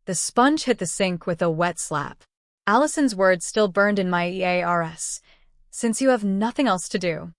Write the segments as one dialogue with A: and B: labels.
A: The sponge hit the sink with a wet slap. Allison's words still burned in my ears. Since you have nothing else to do.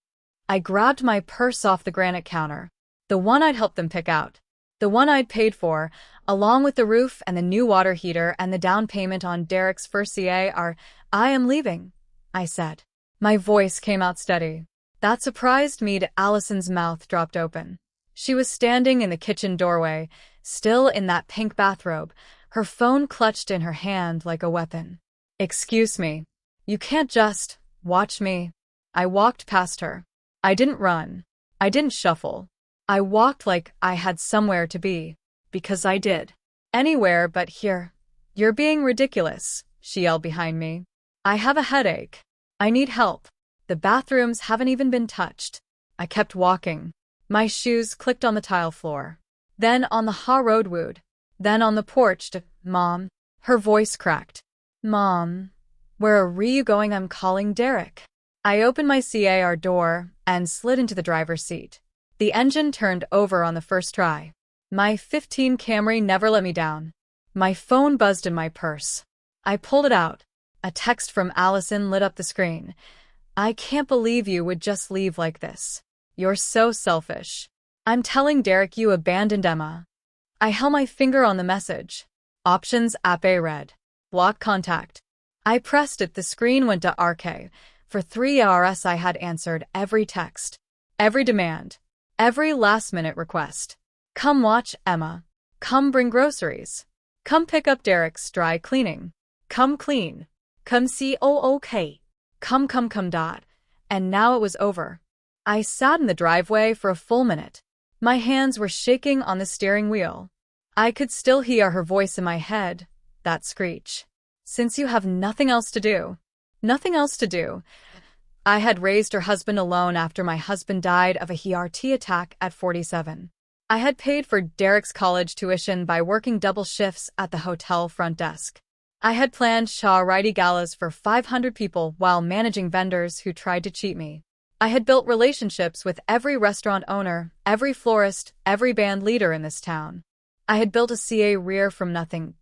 A: I grabbed my purse off the granite counter. The one I'd helped them pick out. The one I'd paid for, along with the roof and the new water heater and the down payment on Derek's first CAR. I am leaving, I said. My voice came out steady. That surprised me. Allison's mouth dropped open. She was standing in the kitchen doorway, still in that pink bathrobe, her phone clutched in her hand like a weapon. Excuse me. You can't just watch me. I walked past her. I didn't run. I didn't shuffle. I walked like I had somewhere to be. Because I did. Anywhere but here. You're being ridiculous, she yelled behind me. I have a headache. I need help. The bathrooms haven't even been touched. I kept walking. My shoes clicked on the tile floor. Then on the road wood. Then on the porch. Mom. Her voice cracked. Mom. Where are you going? I'm calling Derek. I opened my car door and slid into the driver's seat. The engine turned over on the first try. My 15 Camry never let me down. My phone buzzed in my purse. I pulled it out. A text from Allison lit up the screen. I can't believe you would just leave like this. You're so selfish. I'm telling Derek you abandoned Emma. I held my finger on the message. Options app read. Block contact. I pressed it. The screen went to RK. For 3 hours I had answered every text. Every demand. Every last-minute request. Come watch Emma. Come bring groceries. Come pick up Derek's dry cleaning. Come clean. Come see OK. Come. And now it was over. I sat in the driveway for a full minute. My hands were shaking on the steering wheel. I could still hear her voice in my head, that screech. Since you have nothing else to do. Nothing else to do. I had raised her husband alone after my husband died of a heart attack at 47. I had paid for Derek's college tuition by working double shifts at the hotel front desk. I had planned charity galas for 500 people while managing vendors who tried to cheat me. I had built relationships with every restaurant owner, every florist, every band leader in this town. I had built a career from nothing,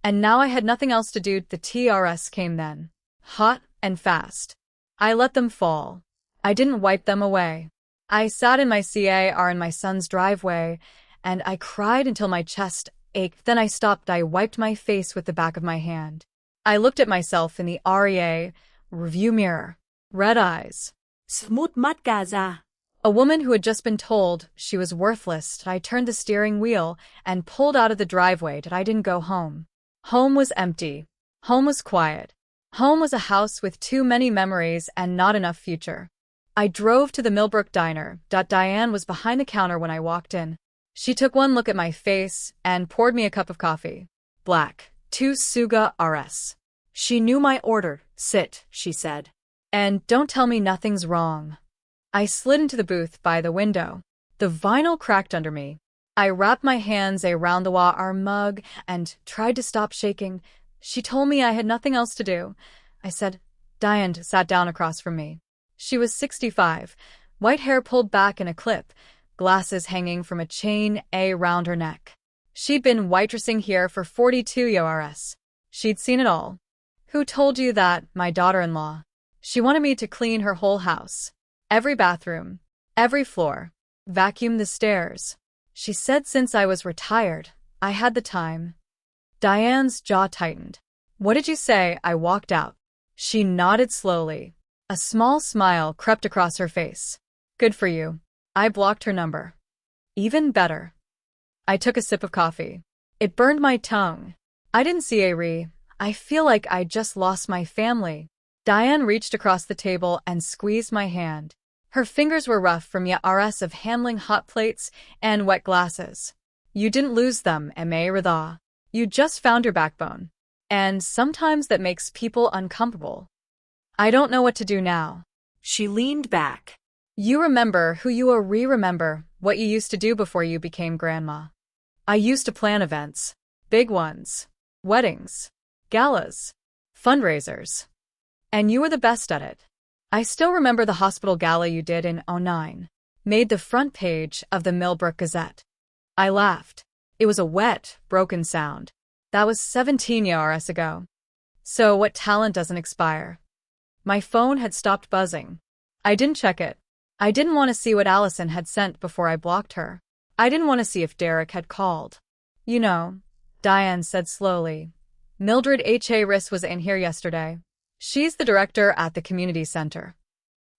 A: and now I had nothing else to do. The TRS came then. Hot and fast. I let them fall. I didn't wipe them away. I sat in my car in my son's driveway, and I cried until my chest ached. Then I stopped. I wiped my face with the back of my hand. I looked at myself in the REA review mirror. Red eyes.
B: Smut mắt gà già.
A: A woman who had just been told she was worthless. I turned the steering wheel and pulled out of the driveway. I didn't go home. Home was empty. Home was quiet. Home was a house with too many memories and not enough future. I drove to the Millbrook Diner. Diane was behind the counter when I walked in. She took one look at my face and poured me a cup of coffee. Black. 2 Suga RS.
B: She knew my order. Sit, she said.
A: And don't tell me nothing's wrong. I slid into the booth by the window. The vinyl cracked under me. I wrapped my hands around the water mug and tried to stop shaking. She told me I had nothing else to do. I said. Diane sat down across from me. She was 65, white hair pulled back in a clip, glasses hanging from a chain around her neck. She'd been waitressing here for 42 years. She'd seen it all. Who told you that, my daughter-in-law? She wanted me to clean her whole house. Every bathroom. Every floor. Vacuum the stairs. She said since I was retired, I had the time. Diane's jaw tightened. What did you say? I walked out. She nodded slowly. A small smile crept across her face. Good for you. I blocked her number. Even better. I took a sip of coffee. It burned my tongue. I didn't see I feel like I just lost my family. Diane reached across the table and squeezed my hand. Her fingers were rough from years of handling hot plates and wet glasses. You didn't lose them, Rida. You just found your backbone. And sometimes that makes people uncomfortable. I don't know what to do now.
B: She leaned back.
A: You remember who you are. Remember what you used to do before you became grandma. I used to plan events. Big ones. Weddings. Galas. Fundraisers. And you were the best at it. I still remember the hospital gala you did in '09. Made the front page of the Millbrook Gazette. I laughed. It was a wet, broken sound. That was 17 years ago. So what talent doesn't expire? My phone had stopped buzzing. I didn't check it. I didn't want to see what Allison had sent before I blocked her. I didn't want to see if Derek had called. You know, Diane said slowly. Mildred Harris was in here yesterday. She's the director at the community center.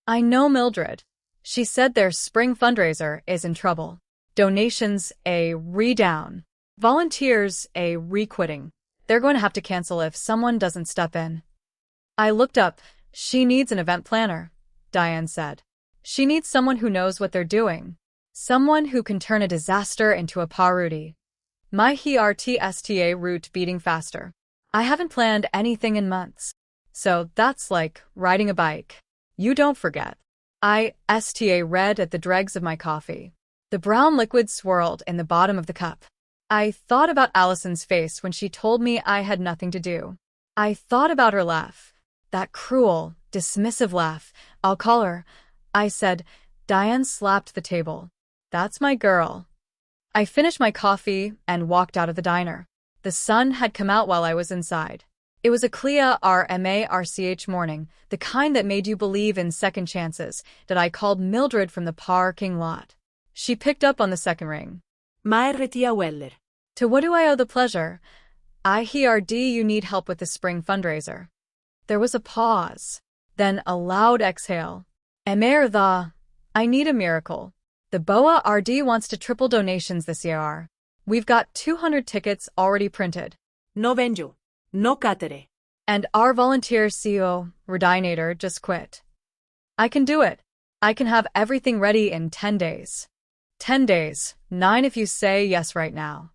A: I know Mildred. She said their spring fundraiser is in trouble. Donations a re-down. Volunteers a re-quitting. They're going to have to cancel if someone doesn't step in. I looked up. She needs an event planner, Diane said. She needs someone who knows what they're doing. Someone who can turn a disaster into a party. My heartsta route beating faster. I haven't planned anything in months. So that's like riding a bike. You don't forget. I read at the dregs of my coffee. The brown liquid swirled in the bottom of the cup. I thought about Allison's face when she told me I had nothing to do. I thought about her laugh. That cruel, dismissive laugh. I'll call her. I said. Diane slapped the table. That's my girl. I finished my coffee and walked out of the diner. The sun had come out while I was inside. It was a clear RMARCH morning, the kind that made you believe in second chances, that I called Mildred from the parking lot. She picked up on the second ring.
B: Tia Weller.
A: To what do I owe the pleasure? I heard you need help with the spring fundraiser. There was a pause, then a loud exhale. I need a miracle. The BOA RD wants to triple donations this year. We've got 200 tickets already printed.
B: No vengo. No catere.
A: And our volunteer CEO, Redinator, just quit. I can do it. I can have everything ready in 10 days. 10 days, 9 if you say yes right now.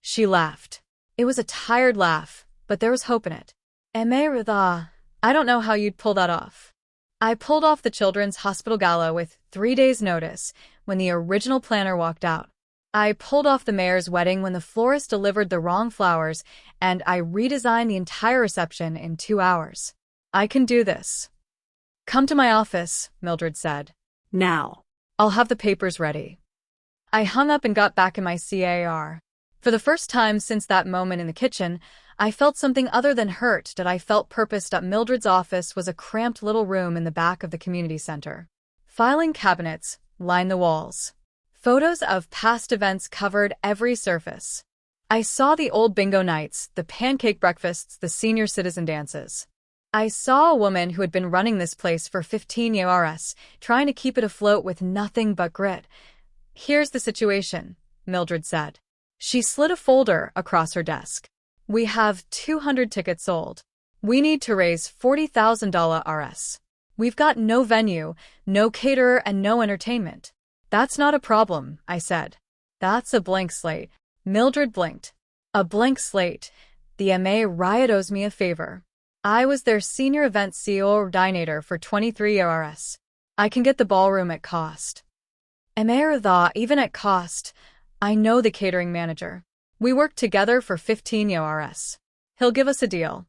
A: She laughed. It was a tired laugh, but there was hope in it. I don't know how you'd pull that off. I pulled off the Children's Hospital Gala with 3 days' notice when the original planner walked out. I pulled off the mayor's wedding when the florist delivered the wrong flowers, and I redesigned the entire reception in 2 hours. I can do this. Come to my office, Mildred said.
B: Now.
A: I'll have the papers ready. I hung up and got back in my car. For the first time since that moment in the kitchen, I felt something other than hurt that I felt purposed. Mildred's office was a cramped little room in the back of the community center. Filing cabinets lined the walls. Photos of past events covered every surface. I saw the old bingo nights, the pancake breakfasts, the senior citizen dances. I saw a woman who had been running this place for 15 years, trying to keep it afloat with nothing but grit. Here's the situation, Mildred said. She slid a folder across her desk. We have 200 tickets sold. We need to raise $40,000 RS. We've got no venue, no caterer, and no entertainment. That's not a problem, I said. That's a blank slate. Mildred blinked. A blank slate. The MA Riot owes me a favor. I was their senior event coordinator for 23 years. I can get the ballroom at cost. Even at cost, I know the catering manager. We worked together for 15 years. He'll give us a deal.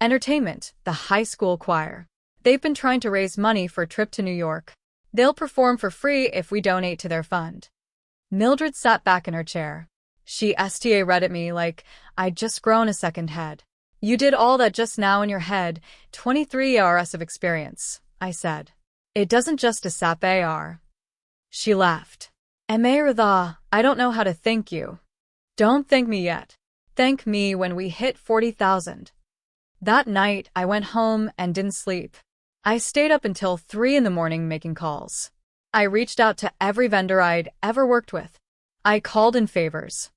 A: Entertainment, the high school choir. They've been trying to raise money for a trip to New York. They'll perform for free if we donate to their fund. Mildred sat back in her chair. She read at me like I'd just grown a second head. You did all that just now in your head, 23 years of experience, I said. It doesn't just a sap AR. She laughed. I don't know how to thank you. Don't thank me yet. Thank me when we hit 40,000. That night, I went home and didn't sleep. I stayed up until 3 a.m. making calls. I reached out to every vendor I'd ever worked with. I called in favors.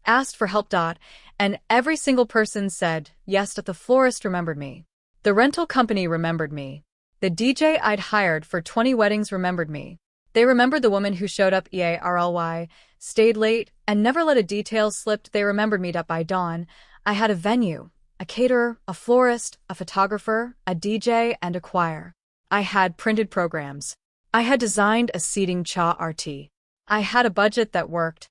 A: Asked for help. And every single person said yes. The florist remembered me. The rental company remembered me. The DJ I'd hired for 20 weddings remembered me. They remembered the woman who showed up early, stayed late, and never let a detail slip. They remembered me. By dawn, I had a venue, a caterer, a florist, a photographer, a DJ, and a choir. I had printed programs. I had designed a seating chart. I had a budget that worked.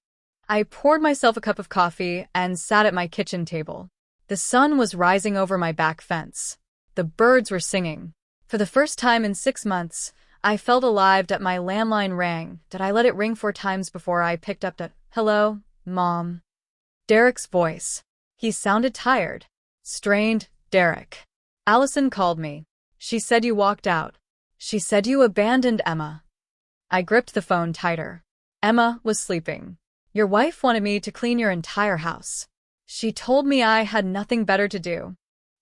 A: I poured myself a cup of coffee and sat at my kitchen table. The sun was rising over my back fence. The birds were singing. For the first time in 6 months, I felt alive. My landline rang. I let it ring 4 times before I picked up. Hello, Mom. Derek's voice. He sounded tired. Strained. Derek. Allison called me. She said you walked out. She said you abandoned Emma. I gripped the phone tighter. Emma was sleeping. Your wife wanted me to clean your entire house. She told me I had nothing better to do.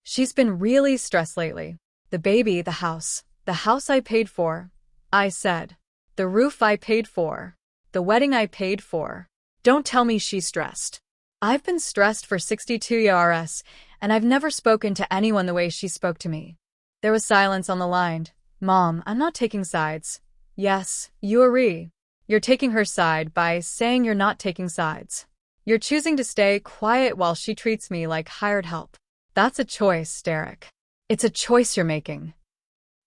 A: She's been really stressed lately. The baby, the house I paid for. I said. The roof I paid for. The wedding I paid for. Don't tell me she's stressed. I've been stressed for 62 years, and I've never spoken to anyone the way she spoke to me. There was silence on the line. Mom, I'm not taking sides. Yes, you agree. You're taking her side by saying you're not taking sides. You're choosing to stay quiet while she treats me like hired help. That's a choice, Derek. It's a choice you're making.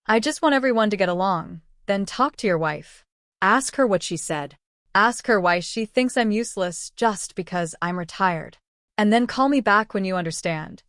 A: I just want everyone to get along. Then talk to your wife.
B: Ask her what she said.
A: Ask her why she thinks I'm useless just because I'm retired. And then call me back when you understand.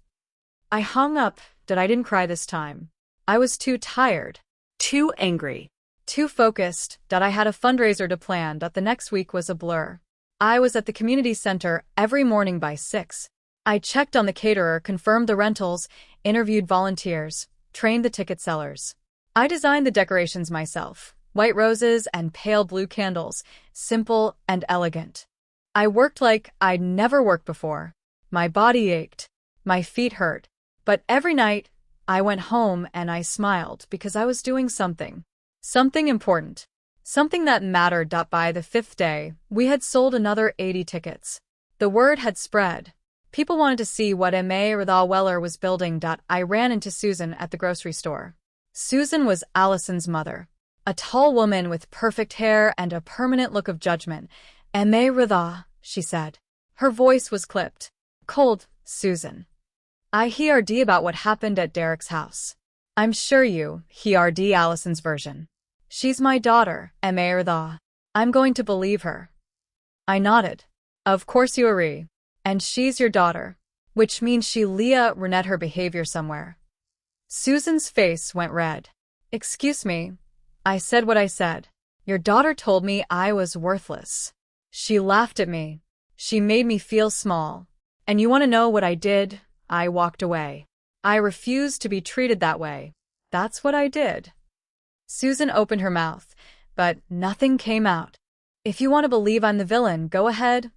A: I hung up, but I didn't cry this time. I was too tired.
B: Too angry.
A: Too focused that I had a fundraiser to plan that the next week was a blur. I was at the community center every morning by 6. I checked on the caterer, confirmed the rentals, interviewed volunteers, trained the ticket sellers. I designed the decorations myself. White roses and pale blue candles, simple and elegant. I worked like I'd never worked before. My body ached. My feet hurt. But every night, I went home and I smiled because I was doing something. Something important. Something that mattered. By the 5th day, we had sold another 80 tickets. The word had spread. People wanted to see what M.A. Weller was building. I ran into Susan at the grocery store. Susan was Allison's mother. A tall woman with perfect hair and a permanent look of judgment. M.A. Ritha, she said. Her voice was clipped. Cold, Susan. I heard about what happened at Derek's house. I'm sure you heard Allison's version. She's my daughter, M.A. Ritha. I'm going to believe her. I nodded. Of course you agree. And she's your daughter. Which means she rented her behavior somewhere. Susan's face went red. Excuse me. I said what I said. Your daughter told me I was worthless. She laughed at me. She made me feel small. And you want to know what I did? I walked away. I refused to be treated that way. That's what I did. Susan opened her mouth, but nothing came out. If you want to believe I'm the villain, go ahead.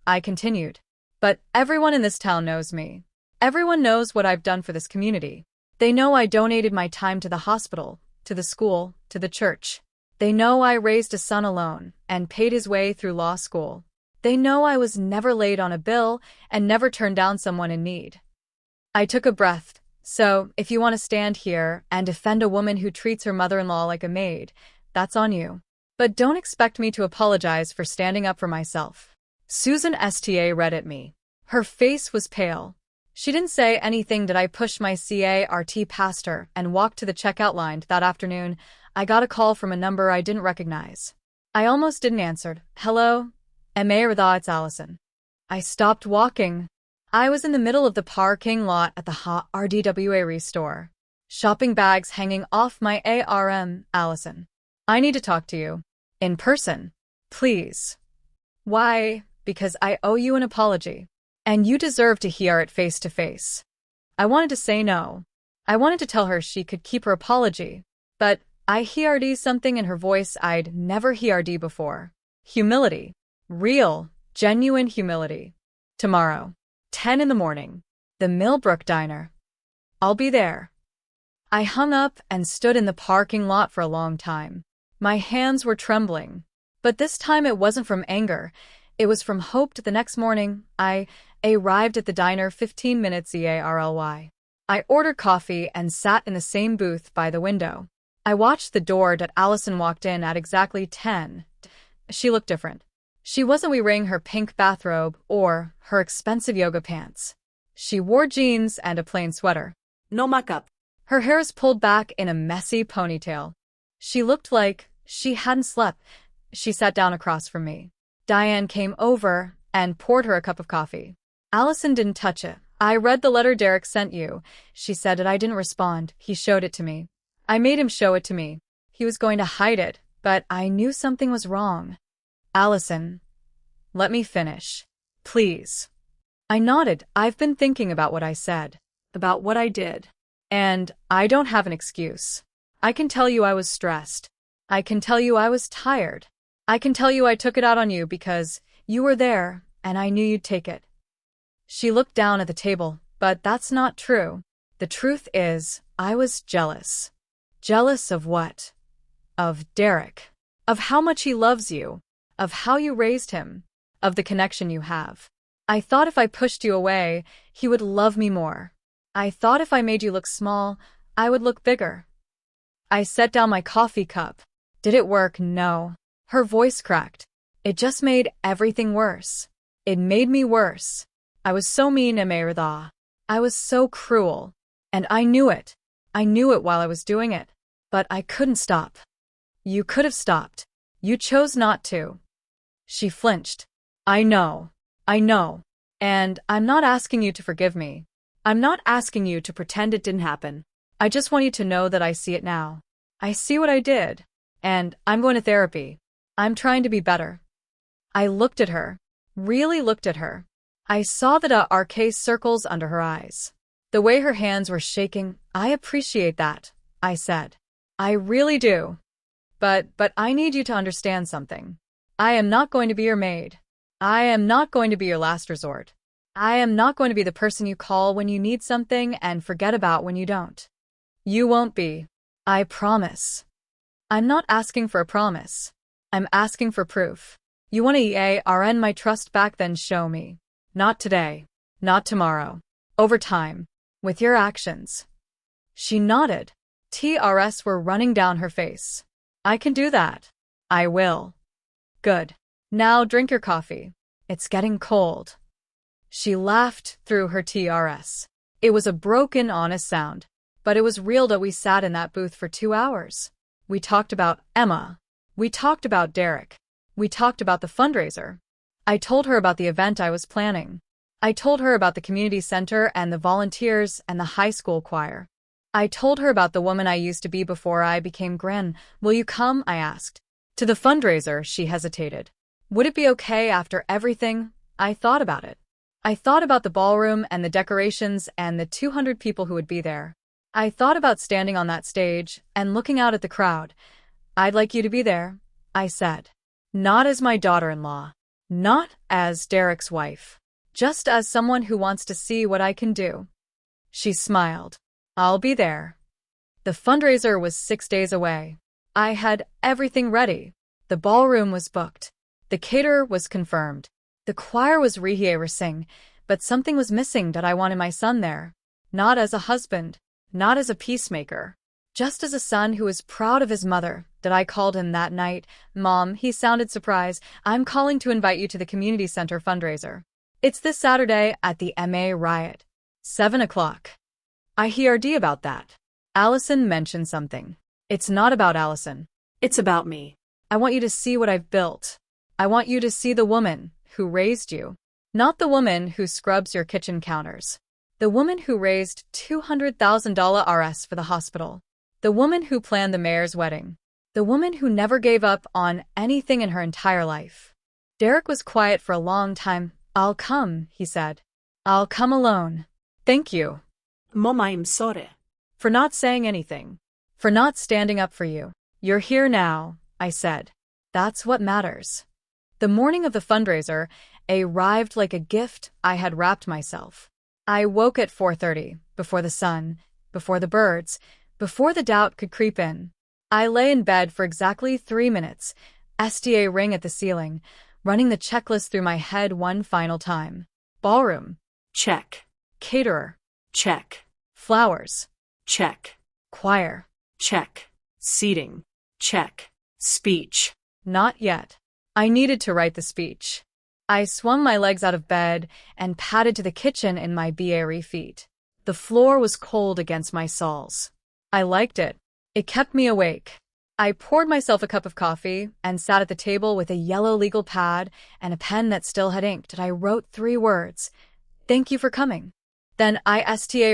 A: I continued. But everyone in this town knows me. Everyone knows what I've done for this community. They know I donated my time to the hospital, to the school, to the church. They know I raised a son alone and paid his way through law school. They know I was never late on a bill and never turned down someone in need. I took a breath. So, if you want to stand here and defend a woman who treats her mother-in-law like a maid, that's on you. But don't expect me to apologize for standing up for myself. Susan Sta read at me. Her face was pale. She didn't say anything. Did I push my CART past her and walked to the checkout line? That afternoon, I got a call from a number I didn't recognize. I almost didn't answer. Hello? M.A. Ritha, it's Allison. I stopped walking. I was in the middle of the parking lot at the RDWA store. Shopping bags hanging off my arm. Allison. I need to talk to you. In person. Please. Why? Because I owe you an apology. And you deserve to hear it face to face. I wanted to say no. I wanted to tell her she could keep her apology. But I heard something in her voice I'd never heard before. Humility. Real, genuine humility. Tomorrow. 10 in the morning. The Millbrook Diner. I'll be there. I hung up and stood in the parking lot for a long time. My hands were trembling. But this time it wasn't from anger. It was from hope. The next morning, I arrived at the diner 15 minutes early. I ordered coffee and sat in the same booth by the window. I watched the door that Allison walked in at exactly 10. She looked different. She wasn't wearing her pink bathrobe or her expensive yoga pants. She wore jeans and a plain sweater.
B: No makeup.
A: Her hair was pulled back in a messy ponytail. She looked like she hadn't slept. She sat down across from me. Diane came over and poured her a cup of coffee. Allison didn't touch it. I read the letter Derek sent you. She said it. I didn't respond. He showed it to me. I made him show it to me. He was going to hide it, but I knew something was wrong. Allison, let me finish. Please. I nodded. I've been thinking about what I said.
B: About what I did.
A: And I don't have an excuse. I can tell you I was stressed. I can tell you I was tired. I can tell you I took it out on you because you were there and I knew you'd take it. She looked down at the table, but that's not true. The truth is, I was jealous. Jealous of what? Of Derek. Of how much he loves you. Of how you raised him. Of the connection you have. I thought if I pushed you away, he would love me more. I thought if I made you look small, I would look bigger. I set down my coffee cup. Did it work? No. Her voice cracked. It just made everything worse. It made me worse. I was so mean, Emerida. I was so cruel. And I knew it. I knew it while I was doing it. But I couldn't stop. You could have stopped. You chose not to. She flinched. I know. I know. And I'm not asking you to forgive me. I'm not asking you to pretend it didn't happen. I just want you to know that I see it now. I see what I did. And I'm going to therapy. I'm trying to be better. I looked at her. Really looked at her. I saw the arcade circles under her eyes. The way her hands were shaking. I appreciate that, I said. I really do. But I need you to understand something. I am not going to be your maid. I am not going to be your last resort. I am not going to be the person you call when you need something and forget about when you don't. You won't be. I promise. I'm not asking for a promise. I'm asking for proof. You want to earn my trust back, then show me. Not today. Not tomorrow. Over time. With your actions. She nodded. Tears were running down her face. I can do that. I will. Good. Now drink your coffee. It's getting cold. She laughed through her tears. It was a broken, honest sound. But it was real that we sat in that booth for 2 hours. We talked about Emma. We talked about Derek. We talked about the fundraiser. I told her about the event I was planning. I told her about the community center and the volunteers and the high school choir. I told her about the woman I used to be before I became Gren. Will you come? I asked. To the fundraiser, she hesitated. Would it be okay after everything? I thought about it. I thought about the ballroom and the decorations and the 200 people who would be there. I thought about standing on that stage and looking out at the crowd. I'd like you to be there, I said. Not as my daughter-in-law. Not as Derek's wife. Just as someone who wants to see what I can do. She smiled. I'll be there. The fundraiser was 6 days away. I had everything ready. The ballroom was booked. The caterer was confirmed. The choir was rehearsing, but something was missing that I wanted my son there. Not as a husband. Not as a peacemaker. Just as a son who was proud of his mother, that I called him that night. Mom, he sounded surprised. I'm calling to invite you to the community center fundraiser. It's this Saturday at the MA Riot. 7 o'clock. I heard about that. Allison mentioned something. It's not about Allison.
B: It's about me.
A: I want you to see what I've built. I want you to see the woman who raised you. Not the woman who scrubs your kitchen counters. The woman who raised $200,000 RS for the hospital. The woman who planned the mayor's wedding. The woman who never gave up on anything in her entire life. Derek was quiet for a long time. I'll come, he said. I'll come alone. Thank you.
B: Mama, I'm sorry.
A: For not saying anything. For not standing up for you. You're here now, I said. That's what matters. The morning of the fundraiser arrived like a gift I had wrapped myself. I woke at 4:30, before the sun, before the birds, before the doubt could creep in. I lay in bed for exactly 3 minutes, STA ring at the ceiling, running the checklist through my head one final time. Ballroom.
B: Check.
A: Caterer.
B: Check.
A: Flowers.
B: Check.
A: Choir.
B: Check. Seating. Check. Speech.
A: Not yet. I needed to write the speech. I swung my legs out of bed and padded to the kitchen in my bare feet. The floor was cold against my soles. I liked it. It kept me awake. I poured myself a cup of coffee and sat at the table with a yellow legal pad and a pen that still had ink, and I wrote 3 words. Thank you for coming. Then I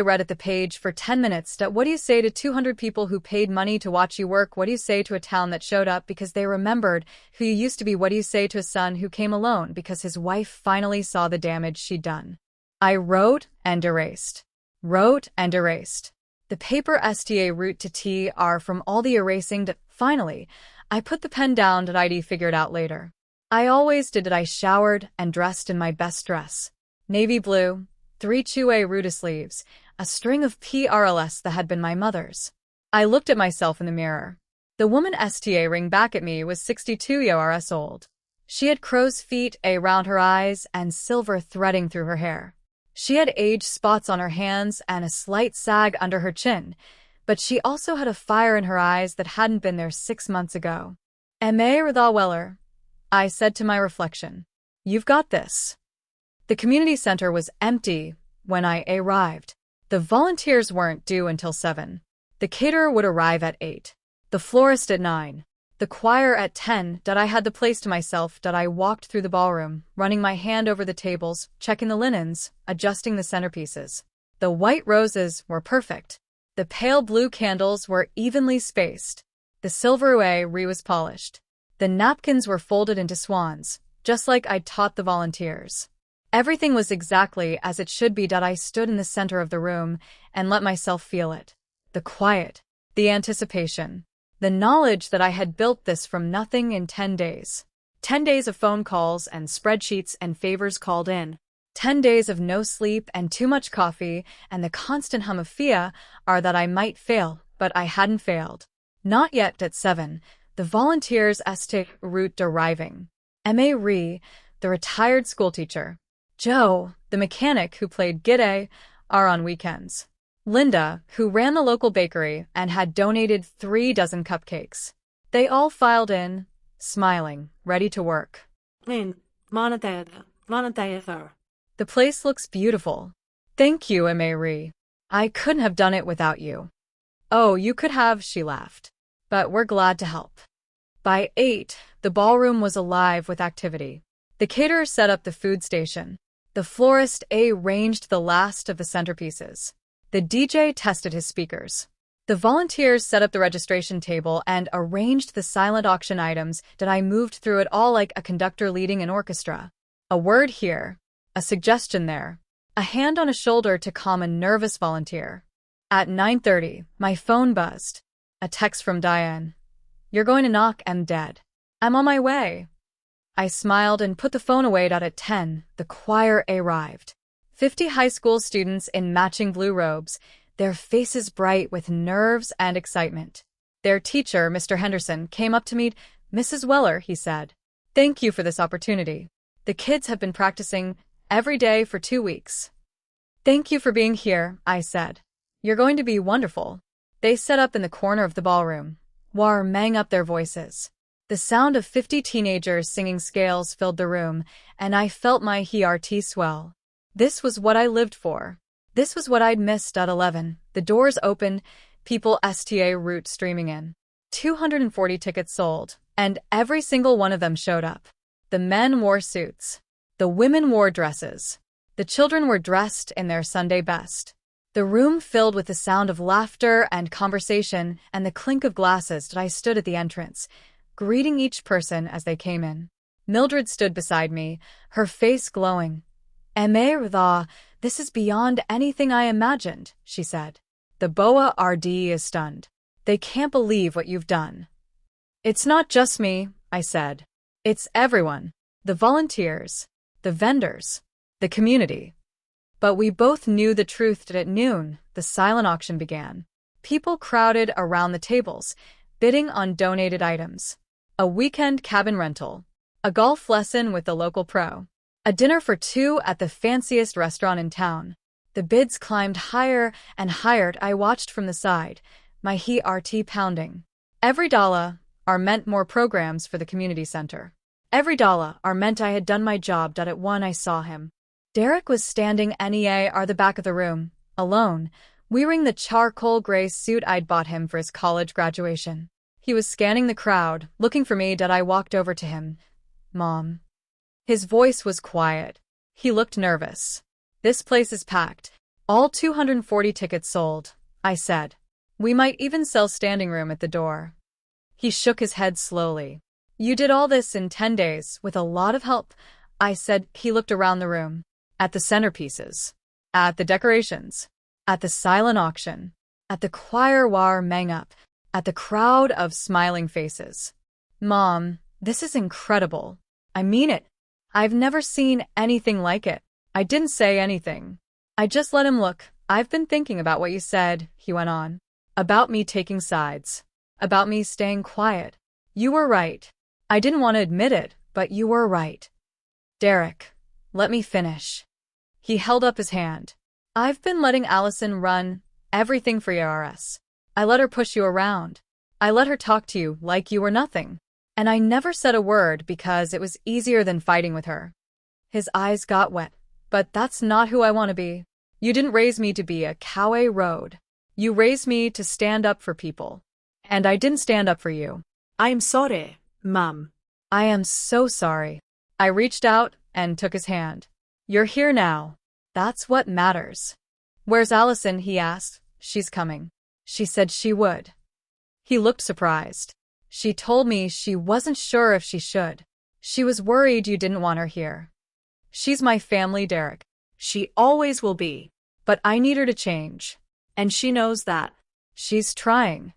A: read at the page for 10 minutes. What do you say to 200 people who paid money to watch you work? What do you say to a town that showed up because they remembered who you used to be? What do you say to a son who came alone because his wife finally saw the damage she'd done? I wrote and erased. Wrote and erased. The paper sta root to tr from all the erasing to finally, I put the pen down that I'd figured out later. I always did it. I showered and dressed in my best dress. Navy blue, 3 chew root sleeves, a string of PRLS that had been my mother's. I looked at myself in the mirror. The woman sta ring back at me was 62 years old. She had crow's feet around her eyes and silver threading through her hair. She had age spots on her hands and a slight sag under her chin, but she also had a fire in her eyes that hadn't been there 6 months ago. "Ma Radha Weller," I said to my reflection. "You've got this." The community center was empty when I arrived. The volunteers weren't due until 7. The caterer would arrive at 8. The florist at 9. The choir at 10. I had the place to myself. I walked through the ballroom, running my hand over the tables, checking the linens, adjusting the centerpieces. The white roses were perfect. The pale blue candles were evenly spaced. The silverware was polished. The napkins were folded into swans, just like I'd taught the volunteers. Everything was exactly as it should be. I stood in the center of the room and let myself feel it. The quiet, the anticipation, the knowledge that I had built this from nothing in 10 days. 10 days of phone calls and spreadsheets and favors called in. 10 days of no sleep and too much coffee and the constant hum of fear are that I might fail, but I hadn't failed. Not yet. At 7, the volunteers route arriving. Ma Ree, the retired schoolteacher. Joe, the mechanic who played guitar, are on weekends. Linda, who ran the local bakery and had donated 3 dozen cupcakes. They all filed in, smiling, ready to work.
B: Lynn,
A: The place looks beautiful. Thank you, Ma Ree. I couldn't have done it without you. Oh, you could have, she laughed. But we're glad to help. By 8, the ballroom was alive with activity. The caterer set up the food station. The florist arranged the last of the centerpieces. The DJ tested his speakers. The volunteers set up the registration table and arranged the silent auction items. I moved through it all like a conductor leading an orchestra. A word here, a suggestion there, a hand on a shoulder to calm a nervous volunteer. At 9:30, my phone buzzed. A text from Diane. "You're going to knock, I'm dead. I'm on my way." I smiled and put the phone away. At 10, the choir arrived. 50 high school students in matching blue robes, their faces bright with nerves and excitement. Their teacher, Mr. Henderson, came up to me. "Mrs. Weller," he said, "thank you for this opportunity. The kids have been practicing every day for 2 weeks." "Thank you for being here," I said. "You're going to be wonderful." They set up in the corner of the ballroom, warming up their voices. The sound of 50 teenagers singing scales filled the room, and I felt my heart swell. This was what I lived for. This was what I'd missed. At 11, the doors opened, people sta route streaming in. 240 tickets sold, and every single one of them showed up. The men wore suits. The women wore dresses. The children were dressed in their Sunday best. The room filled with the sound of laughter and conversation and the clink of glasses. I stood at the entrance, greeting each person as they came in. Mildred stood beside me, her face glowing. "Ma Radha, this is beyond anything I imagined," she said. "The BOA RD is stunned. They can't believe what you've done." "It's not just me," I said. "It's everyone. The volunteers, the vendors, the community." But we both knew the truth that at noon, the silent auction began. People crowded around the tables, bidding on donated items. A weekend cabin rental. A golf lesson with the local pro. A dinner for 2 at the fanciest restaurant in town. The bids climbed higher and higher. I watched from the side, my heart pounding. Every dollar meant more programs for the community center. Every dollar meant I had done my job. At 1 I saw him. Derek was standing near the back of the room, alone, wearing the charcoal gray suit I'd bought him for his college graduation. He was scanning the crowd, looking for me. I walked over to him. "Mom." His voice was quiet. He looked nervous. "This place is packed. All 240 tickets sold," I said. "We might even sell standing room at the door." He shook his head slowly. "You did all this in 10 days, with a lot of help," I said. He looked around the room. At the centerpieces. At the decorations. At the silent auction. At the choir war mang up. At the crowd of smiling faces. Mom, this is incredible. I mean it. I've never seen anything like it. I didn't say anything. I just let him look. I've been thinking about what you said, he went on. About me taking sides. About me staying quiet. You were right. I didn't want to admit it, but you were right. Derek, let me finish. He held up his hand. I've been letting Allison run everything for ERS. I let her push you around. I let her talk to you like you were nothing. And I never said a word because it was easier than fighting with her. His eyes got wet. But that's not who I want to be. You didn't raise me to be a Kawe Road. You raised me to stand up for people. And I didn't stand up for you.
B: I am sorry, Mom.
A: I am so sorry. I reached out and took his hand. You're here now. That's what matters. Where's Allison? He asked. She's coming. She said she would. He looked surprised. She told me she wasn't sure if she should. She was worried you didn't want her here. She's my family, Derek.
B: She always will be.
A: But I need her to change.
B: And she knows that.
A: She's trying.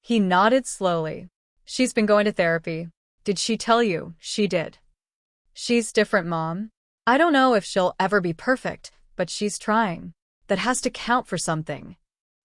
A: He nodded slowly. She's been going to therapy. Did she tell you? She did. She's different, Mom. I don't know if she'll ever be perfect, but she's trying. That has to count for something.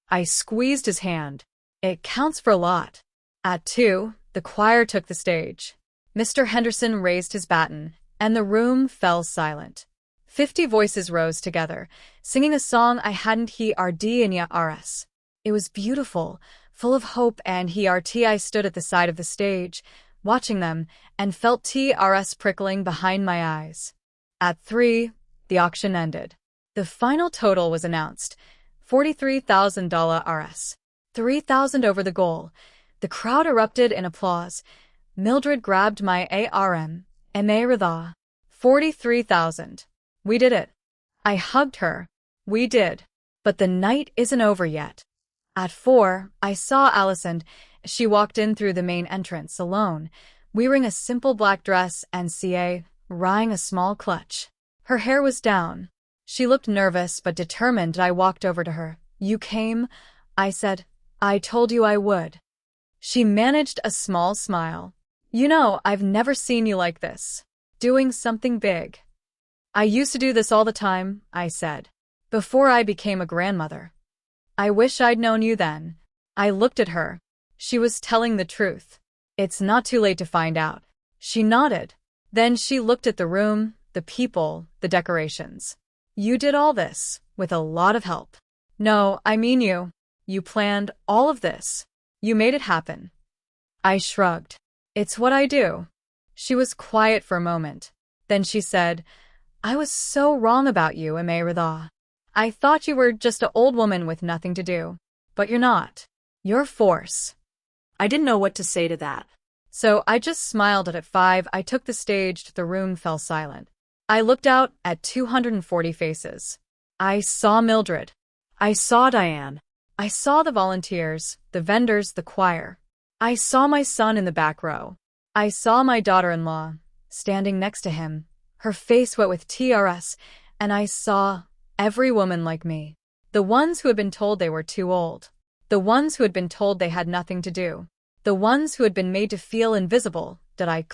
A: I squeezed his hand. It counts for a lot. At 2, the choir took the stage. Mr. Henderson raised his baton, and the room fell silent. 50 voices rose together, singing a song I hadn't heard in years. It was beautiful, full of hope, and I stood at the side of the stage, watching them, and felt TRS prickling behind my eyes. At 3, the auction ended. The final total was announced, $43,000 RS. 3,000 over the goal. The crowd erupted in applause. Mildred grabbed my arm. Emeritha. 43,000. We did it. I hugged her. We did. But the night isn't over yet. At 4, I saw Allison. She walked in through the main entrance alone, wearing a simple black dress and riding a small clutch. Her hair was down. She looked nervous but determined. I walked over to her. You came? I said. I told you I would. She managed a small smile. You know, I've never seen you like this. Doing something big. I used to do this all the time, I said. Before I became a grandmother. I wish I'd known you then. I looked at her. She was telling the truth. It's not too late to find out. She nodded. Then she looked at the room, the people, the decorations. You did all this, with a lot of help. No, I mean you. You planned all of this. You made it happen. I shrugged. It's what I do. She was quiet for a moment. Then she said, I was so wrong about you, Emeritha. I thought you were just an old woman with nothing to do. But you're not. You're force.
B: I didn't know what to say to that.
A: So I just smiled. At 5, I took the stage. The room fell silent. I looked out at 240 faces. I saw Mildred. I saw Diane. I saw the volunteers, the vendors, the choir. I saw my son in the back row. I saw my daughter-in-law, standing next to him, her face wet with TRS, and I saw every woman like me. The ones who had been told they were too old. The ones who had been told they had nothing to do. The ones who had been made to feel invisible. Did I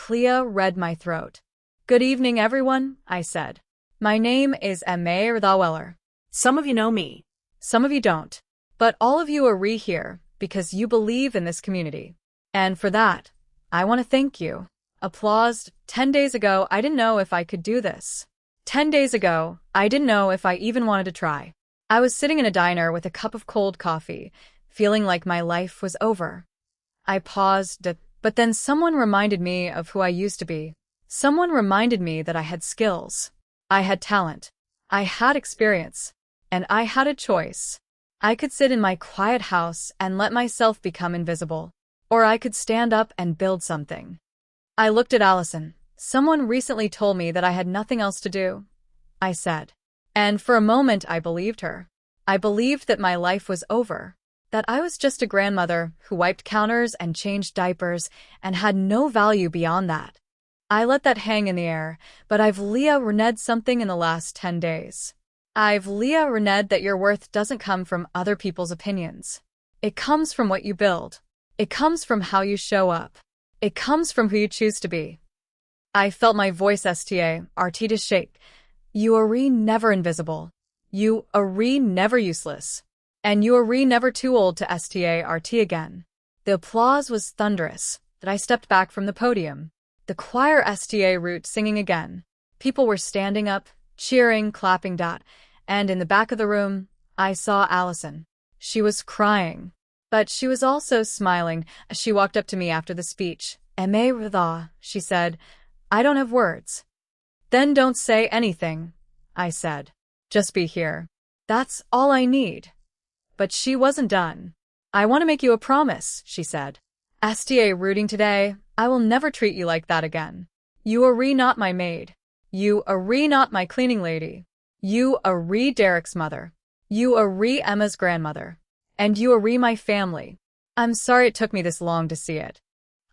A: read my throat. Good evening, everyone, I said. My name is Emeritha Weller.
B: Some of you know me.
A: Some of you don't. But all of you are here because you believe in this community. And for that, I want to thank you. Applause. 10 days ago, I didn't know if I could do this. 10 days ago, I didn't know if I even wanted to try. I was sitting in a diner with a cup of cold coffee, feeling like my life was over. I paused, but then someone reminded me of who I used to be. Someone reminded me that I had skills. I had talent. I had experience. And I had a choice. I could sit in my quiet house and let myself become invisible. Or I could stand up and build something. I looked at Allison. Someone recently told me that I had nothing else to do, I said. And for a moment I believed her. I believed that my life was over. That I was just a grandmother who wiped counters and changed diapers and had no value beyond that. I let that hang in the air, but I've Leah reneged something in the last 10 days. I've Leah reneged that your worth doesn't come from other people's opinions. It comes from what you build. It comes from how you show up. It comes from who you choose to be. I felt my voice sta-rt to shake. You are never invisible. You are never useless. And you are never too old to start again. The applause was thunderous, that I stepped back from the podium. The choir sta root singing again. People were standing up, cheering, clapping. And in the back of the room, I saw Allison. She was crying. But she was also smiling as she walked up to me after the speech. She said, I don't have words. Then don't say anything, I said. Just be here. That's all I need. But she wasn't done. I want to make you a promise, she said. Sta rooting today, I will never treat you like that again. You are not my maid. You are not my cleaning lady. You are Derek's mother. You are Emma's grandmother. And you are my family. I'm sorry it took me this long to see it.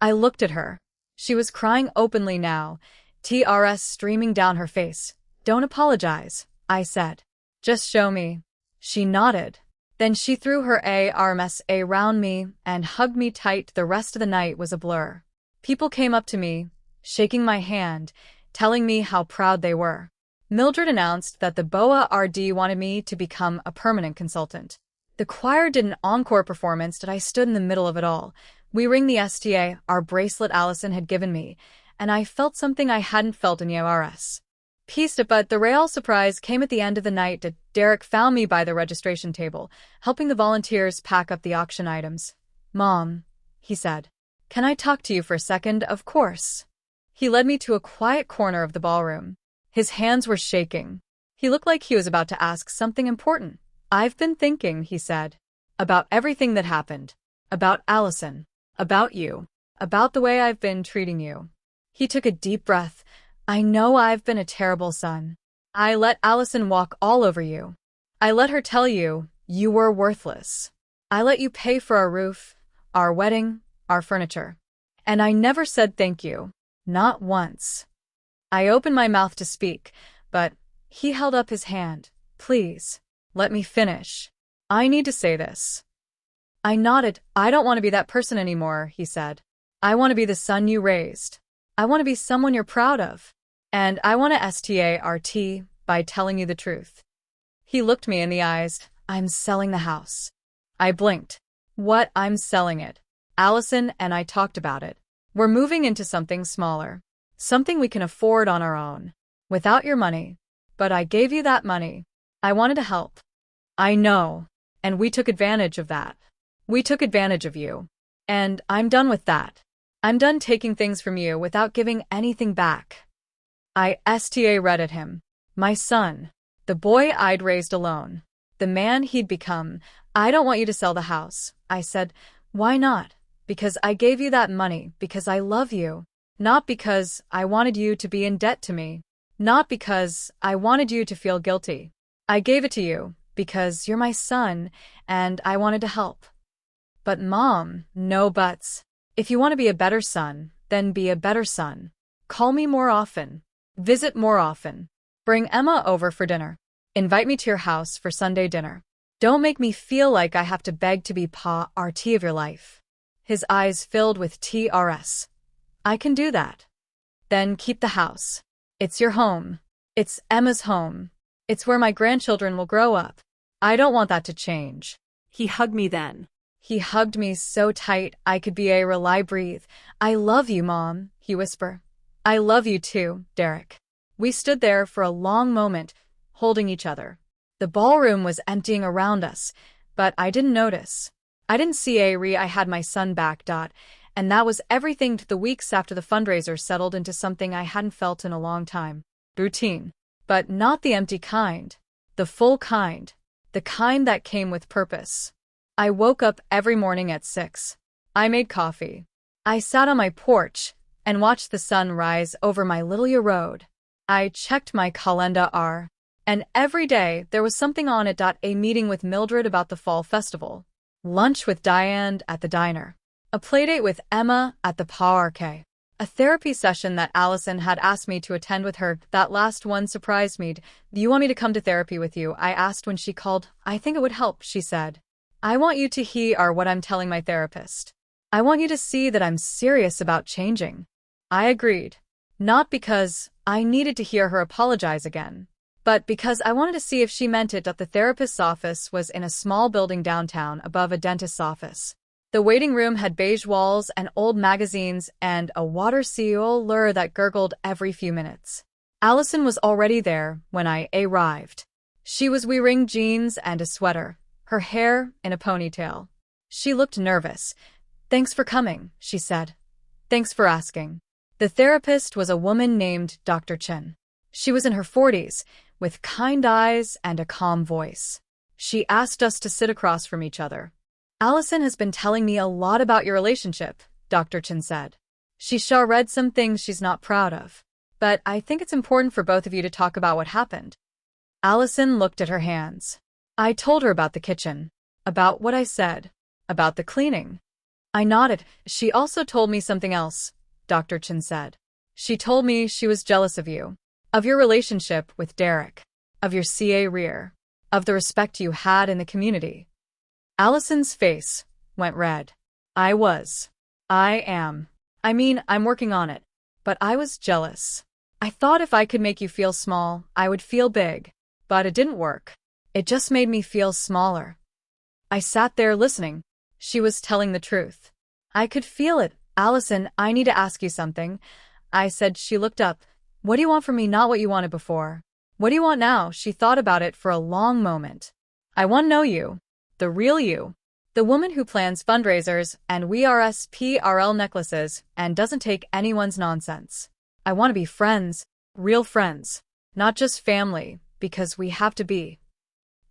A: I looked at her. She was crying openly now, tears streaming down her face. Don't apologize, I said. Just show me. She nodded. Then she threw her arms around me and hugged me tight. The rest of the night was a blur. People came up to me, shaking my hand, telling me how proud they were. Mildred announced that the BOA RD wanted me to become a permanent consultant. The choir did an encore performance that I stood in the middle of it all. We ring the sta, our bracelet Allison had given me, and I felt something I hadn't felt in years. Peace, but the real surprise came at the end of the night that Derek found me by the registration table, helping the volunteers pack up the auction items. Mom, he said, can I talk to you for a second? Of course. He led me to a quiet corner of the ballroom. His hands were shaking. He looked like he was about to ask something important. I've been thinking, he said, about everything that happened. About Allison. About you. About the way I've been treating you. He took a deep breath. I know I've been a terrible son. I let Allison walk all over you. I let her tell you, you were worthless. I let you pay for our roof, our wedding, our furniture. And I never said thank you. Not once. I opened my mouth to speak, but he held up his hand. Please, let me finish. I need to say this. I nodded. I don't want to be that person anymore, he said. I want to be the son you raised. I want to be someone you're proud of. And I want to start by telling you the truth. He looked me in the eyes. I'm selling the house. I blinked. What? I'm selling it. Allison and I talked about it. We're moving into something smaller. Something we can afford on our own. Without your money. But I gave you that money. I wanted to help. I know. And we took advantage of that. We took advantage of you. And I'm done with that. I'm done taking things from you without giving anything back. I read at him. My son. The boy I'd raised alone. The man he'd become. I don't want you to sell the house. I said, why not? Because I gave you that money, because I love you. Not because I wanted you to be in debt to me. Not because I wanted you to feel guilty. I gave it to you because you're my son and I wanted to help. But Mom, no buts. If you want to be a better son, then be a better son. Call me more often. Visit more often. Bring Emma over for dinner. Invite me to your house for Sunday dinner. Don't make me feel like I have to beg to be part of your life. His eyes filled with tears. I can do that. Then keep the house. It's your home. It's Emma's home. It's where my grandchildren will grow up. I don't want that to change.
B: He hugged me then.
A: He hugged me so tight I could be a rely breathe. I love you, Mom, he whispered. I love you too, Derek. We stood there for a long moment, holding each other. The ballroom was emptying around us, but I didn't notice. I didn't see I had my son back. And that was everything to the weeks after the fundraiser settled into something I hadn't felt in a long time. Routine. But not the empty kind. The full kind. The kind that came with purpose. I woke up every morning at 6. I made coffee. I sat on my porch and watched the sun rise over my little road. I checked my calendar, and every day there was something on it. A meeting with Mildred about the fall festival. Lunch with Diane at the diner. A playdate with Emma at the park. A therapy session that Allison had asked me to attend with her. That last one surprised me. Do you want me to come to therapy with you? I asked when she called. I think it would help, she said. I want you to hear what I'm telling my therapist. I want you to see that I'm serious about changing. I agreed. Not because I needed to hear her apologize again, but because I wanted to see if she meant it. The therapist's office was in a small building downtown above a dentist's office. The waiting room had beige walls and old magazines and a water cooler that gurgled every few minutes. Allison was already there when I arrived. She was wearing jeans and a sweater, her hair in a ponytail. She looked nervous. Thanks for coming, she said. Thanks for asking. The therapist was a woman named Dr. Chen. She was in her 40s, with kind eyes and a calm voice. She asked us to sit across from each other. Allison has been telling me a lot about your relationship, Dr. Chen said. She sure read some things she's not proud of. But I think it's important for both of you to talk about what happened. Allison looked at her hands. I told her about the kitchen, about what I said, about the cleaning. I nodded. She also told me something else, Dr. Chen said. She told me she was jealous of you, of your relationship with Derek, of your career, of the respect you had in the community. Allison's face went red. I am. I'm working on it. But I was jealous. I thought if I could make you feel small, I would feel big. But it didn't work. It just made me feel smaller. I sat there listening. She was telling the truth. I could feel it. Allison, I need to ask you something. I said. She looked up. What do you want from me? Not what you wanted before. What do you want now? She thought about it for a long moment. I want to know you. The real you. The woman who plans fundraisers and PRL necklaces and doesn't take anyone's nonsense. I want to be friends, real friends, not just family, because we have to be.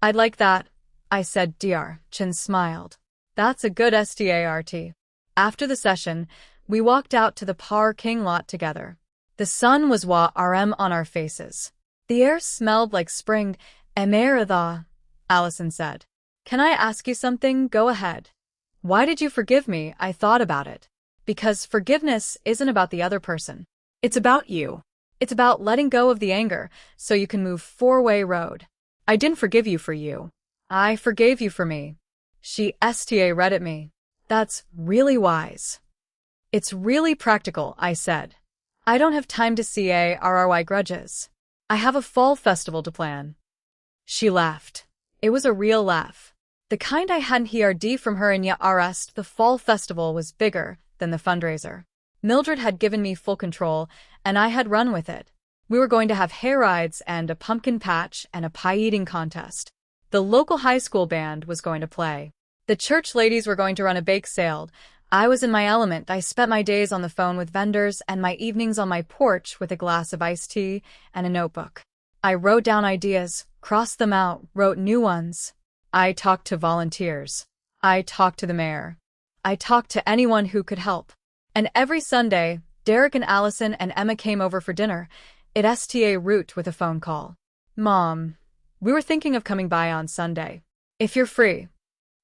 A: I'd like that, I said. Dr. Chen smiled. That's a good start. After the session, we walked out to the parking lot together. The sun was warm on our faces. The air smelled like spring. Allison said. Can I ask you something? Go ahead. Why did you forgive me? I thought about it. Because forgiveness isn't about the other person. It's about you. It's about letting go of the anger so you can move four-way road. I didn't forgive you for you. I forgave you for me. She read at me. That's really wise. It's really practical, I said. I don't have time to carry grudges. I have a fall festival to plan. She laughed. It was a real laugh. The kind I hadn't heard from her in years. The fall festival was bigger than the fundraiser. Mildred had given me full control, and I had run with it. We were going to have hair rides and a pumpkin patch and a pie-eating contest. The local high school band was going to play. The church ladies were going to run a bake sale. I was in my element. I spent my days on the phone with vendors and my evenings on my porch with a glass of iced tea and a notebook. I wrote down ideas, crossed them out, wrote new ones. I talked to volunteers. I talked to the mayor. I talked to anyone who could help. And every Sunday, Derek and Allison and Emma came over for dinner. It root with a phone call. Mom, we were thinking of coming by on Sunday. If you're free.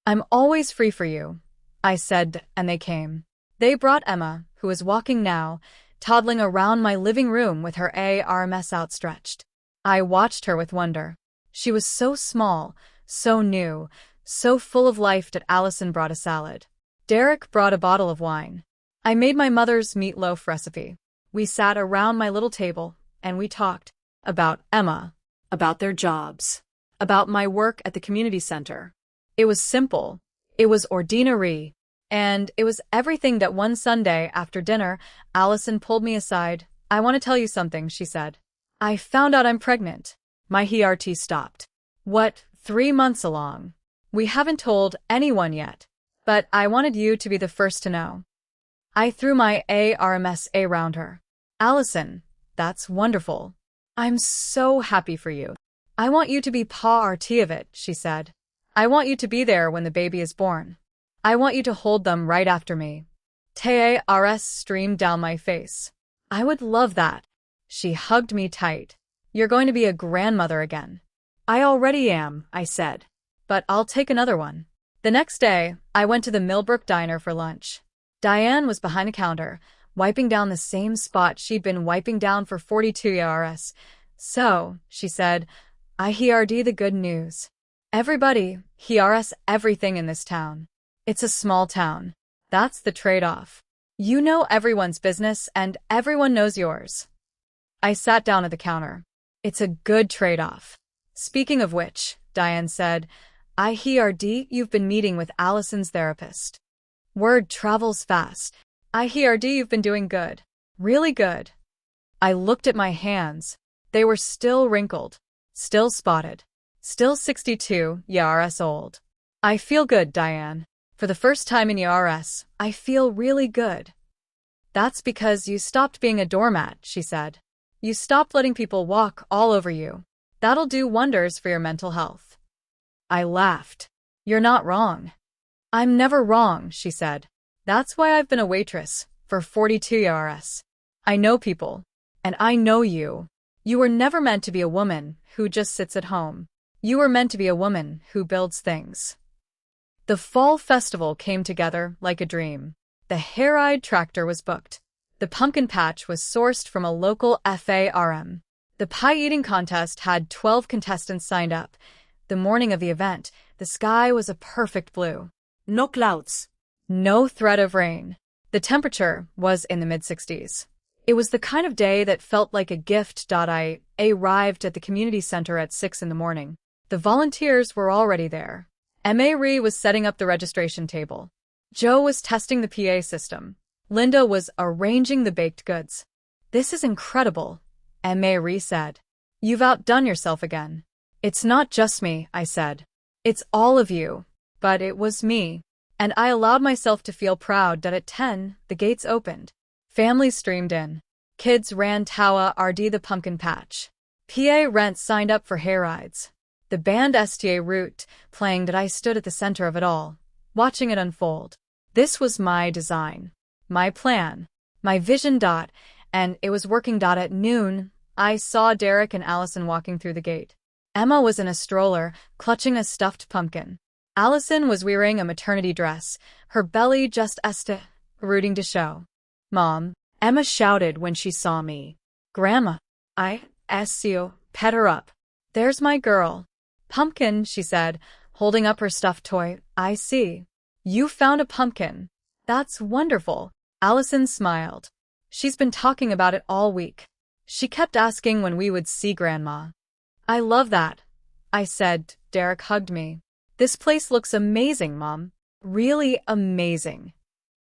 A: I'm always free for you, I said, and they came. They brought Emma, who was walking now, toddling around my living room with her arms outstretched. I watched her with wonder. She was so small, so new, so full of life. That Allison brought a salad. Derek brought a bottle of wine. I made my mother's meatloaf recipe. We sat around my little table, and we talked about Emma,
B: About their jobs. About my work at the community center.
A: It was simple. It was ordinary. And it was everything. That one Sunday after dinner, Allison pulled me aside. I want to tell you something, she said. I found out I'm pregnant. My heart stopped. What, 3 months along? We haven't told anyone yet. But I wanted you to be the first to know. I threw my arms around her. Allison, that's wonderful. I'm so happy for you. I want you to be part of it, she said. I want you to be there when the baby is born. I want you to hold them right after me. Tears streamed down my face. I would love that. She hugged me tight. You're going to be a grandmother again. I already am, I said. But I'll take another one. The next day, I went to the Millbrook Diner for lunch. Diane was behind the counter, wiping down the same spot she'd been wiping down for 42 years. So, she said, I heard the good news. Everybody hears everything in this town. It's a small town. That's the trade-off. You know everyone's business and everyone knows yours. I sat down at the counter. It's a good trade-off. Speaking of which, Diane said, I heard you've been meeting with Allison's therapist. Word travels fast. I heard you've been doing good. Really good. I looked at my hands. They were still wrinkled, still spotted, still 62 years old. I feel good, Diane. For the first time in years, I feel really good. That's because you stopped being a doormat, she said. You stopped letting people walk all over you. That'll do wonders for your mental health. I laughed. You're not wrong. I'm never wrong, she said. That's why I've been a waitress for 42 years. I know people, and I know you. You were never meant to be a woman who just sits at home. You were meant to be a woman who builds things. The fall festival came together like a dream. The hair-eyed tractor was booked. The pumpkin patch was sourced from a local farm. The pie-eating contest had 12 contestants signed up. The morning of the event, the sky was a perfect blue.
B: No clouds.
A: No threat of rain. The temperature was in the mid-60s. It was the kind of day that felt like a gift. I arrived at the community center at 6 in the morning. The volunteers were already there. Mary was setting up the registration table. Joe was testing the PA system. Linda was arranging the baked goods. This is incredible, Mary said. You've outdone yourself again. It's not just me, I said. It's all of you. But it was me. And I allowed myself to feel proud that at 10, the gates opened. Families streamed in. Kids ran toward the pumpkin patch. PA rents signed up for hayrides. The band Sta Root playing that I stood at the center of it all, watching it unfold. This was my design, my plan, my vision. And it was working. At noon, I saw Derek and Allison walking through the gate. Emma was in a stroller, clutching a stuffed pumpkin. Allison was wearing a maternity dress, her belly just rooting to show. Mom, Emma shouted when she saw me. Grandma, you, pet her up. There's my girl. Pumpkin, she said, holding up her stuffed toy. I see. You found a pumpkin. That's wonderful. Allison smiled. She's been talking about it all week. She kept asking when we would see Grandma. I love that, I said. Derek hugged me. This place looks amazing, Mom. Really amazing.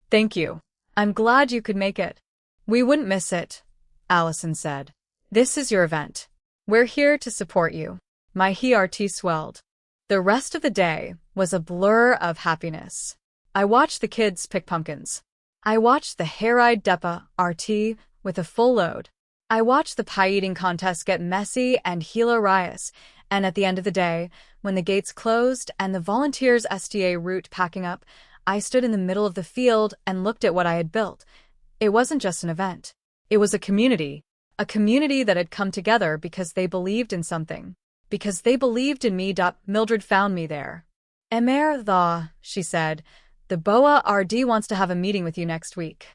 A: Thank you. I'm glad you could make it. We wouldn't miss it, Allison said. This is your event. We're here to support you. My heart swelled. The rest of the day was a blur of happiness. I watched the kids pick pumpkins. I watched the hair-eyed Depa RT with a full load. I watched the pie-eating contest get messy and hilarious, and at the end of the day, when the gates closed and the volunteers Sta Root packing up, I stood in the middle of the field and looked at what I had built. It wasn't just an event. It was a community that had come together because they believed in something. Because they believed in me. Mildred found me there. She said, the BOA RD wants to have a meeting with you next week.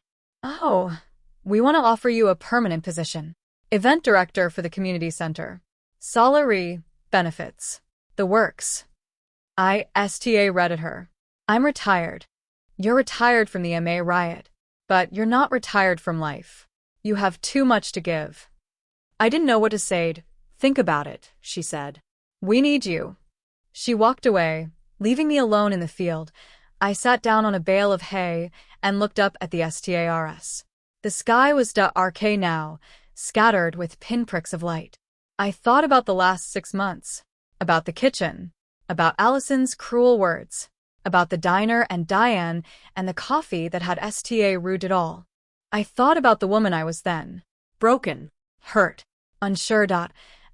A: Oh, we want to offer you a permanent position. Event director for the community center. Salary, benefits. The works. I read at her. I'm retired. You're retired from the MA riot. But you're not retired from life. You have too much to give. I didn't know what to say. Think about it, she said. We need you. She walked away, leaving me alone in the field. I sat down on a bale of hay and looked up at the stars. The sky was dark now, scattered with pinpricks of light. I thought about the last 6 months, about the kitchen, about Allison's cruel words, about the diner and Diane and the coffee that had Sta Root it all. I thought about the woman I was then, broken, hurt, unsure.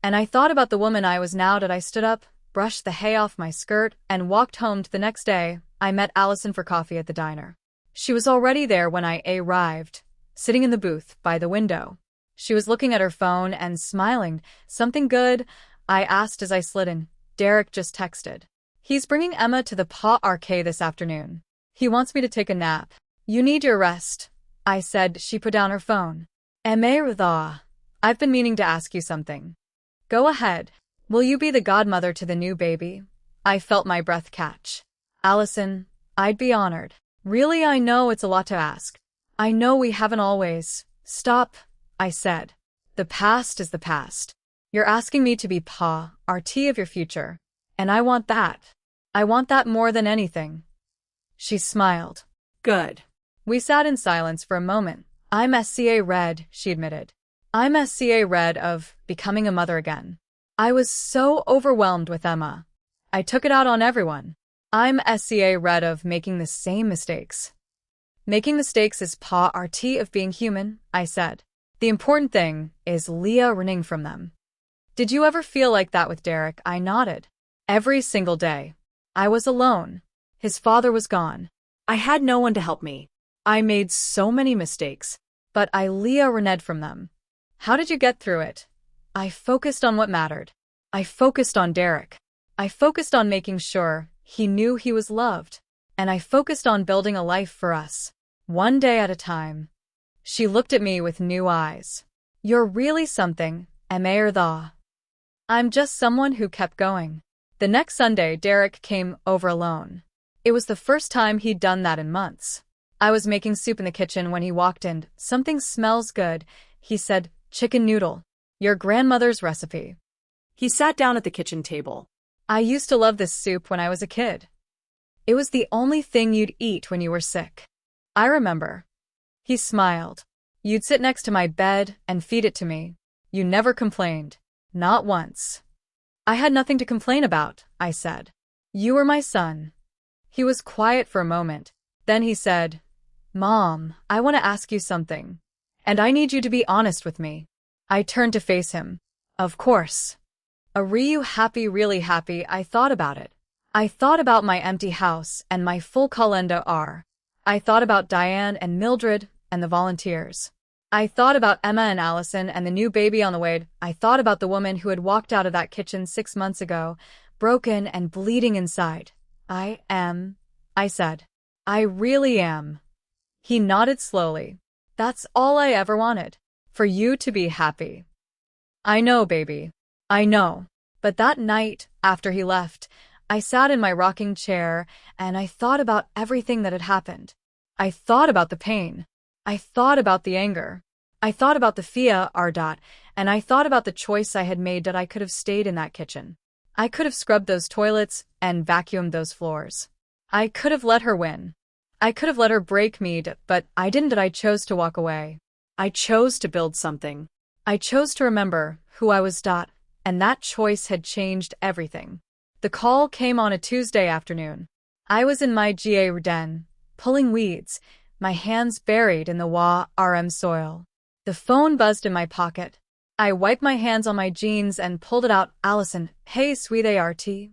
A: And I thought about the woman I was now. I stood up, brushed the hay off my skirt, and walked home. The next day, I met Allison for coffee at the diner. She was already there when I arrived, sitting in the booth by the window. She was looking at her phone and smiling. Something good? I asked as I slid in. Derek just texted. He's bringing Emma to the park this afternoon. He wants me to take a nap. You need your rest, I said. She put down her phone. Emertha, I've been meaning to ask you something. Go ahead. Will you be the godmother to the new baby? I felt my breath catch. Allison, I'd be honored. Really, I know it's a lot to ask. I know we haven't always. Stop, I said. The past is the past. You're asking me to be RT of your future. And I want that. I want that more than anything. She smiled.
B: Good.
A: We sat in silence for a moment. I'm SCA red, she admitted. I'm SCA red of becoming a mother again. I was so overwhelmed with Emma. I took it out on everyone. I'm SCA red of making the same mistakes. Making mistakes is RT of being human, I said. The important thing is learning from them. Did you ever feel like that with Derek? I nodded. Every single day. I was alone. His father was gone.
B: I had no one to help me.
A: I made so many mistakes, but I learned from them. How did you get through it? I focused on what mattered. I focused on Derek. I focused on making sure he knew he was loved. And I focused on building a life for us, one day at a time. She looked at me with new eyes. You're really something, Emertha. I'm just someone who kept going. The next Sunday, Derek came over alone. It was the first time he'd done that in months. I was making soup in the kitchen when he walked in. Something smells good, he said. Chicken noodle. Your grandmother's recipe.
B: He sat down at the kitchen table.
A: I used to love this soup when I was a kid. It was the only thing you'd eat when you were sick. I remember. He smiled. You'd sit next to my bed and feed it to me. You never complained. Not once. I had nothing to complain about, I said. You were my son. He was quiet for a moment. Then he said, Mom, I want to ask you something. And I need you to be honest with me. I turned to face him. Of course. Are you happy, really happy? I thought about it. I thought about my empty house and my full calendar. I thought about Diane and Mildred and the volunteers. I thought about Emma and Allison and the new baby on the way. I thought about the woman who had walked out of that kitchen 6 months ago, broken and bleeding inside. I said. I really am. He nodded slowly. That's all I ever wanted. For you to be happy. I know, baby. I know. But that night, after he left, I sat in my rocking chair and I thought about everything that had happened. I thought about the pain. I thought about the anger. I thought about the fear, and I thought about the choice I had made that I could have stayed in that kitchen. I could have scrubbed those toilets and vacuumed those floors. I could have let her win. I could have let her break me, but I didn't. I chose to walk away.
B: I chose to build something.
A: I chose to remember who I was, and that choice had changed everything. The call came on a Tuesday afternoon. I was in my GA den, pulling weeds, my hands buried in the RM soil. The phone buzzed in my pocket. I wiped my hands on my jeans and pulled it out. Allison, hey sweetie RT,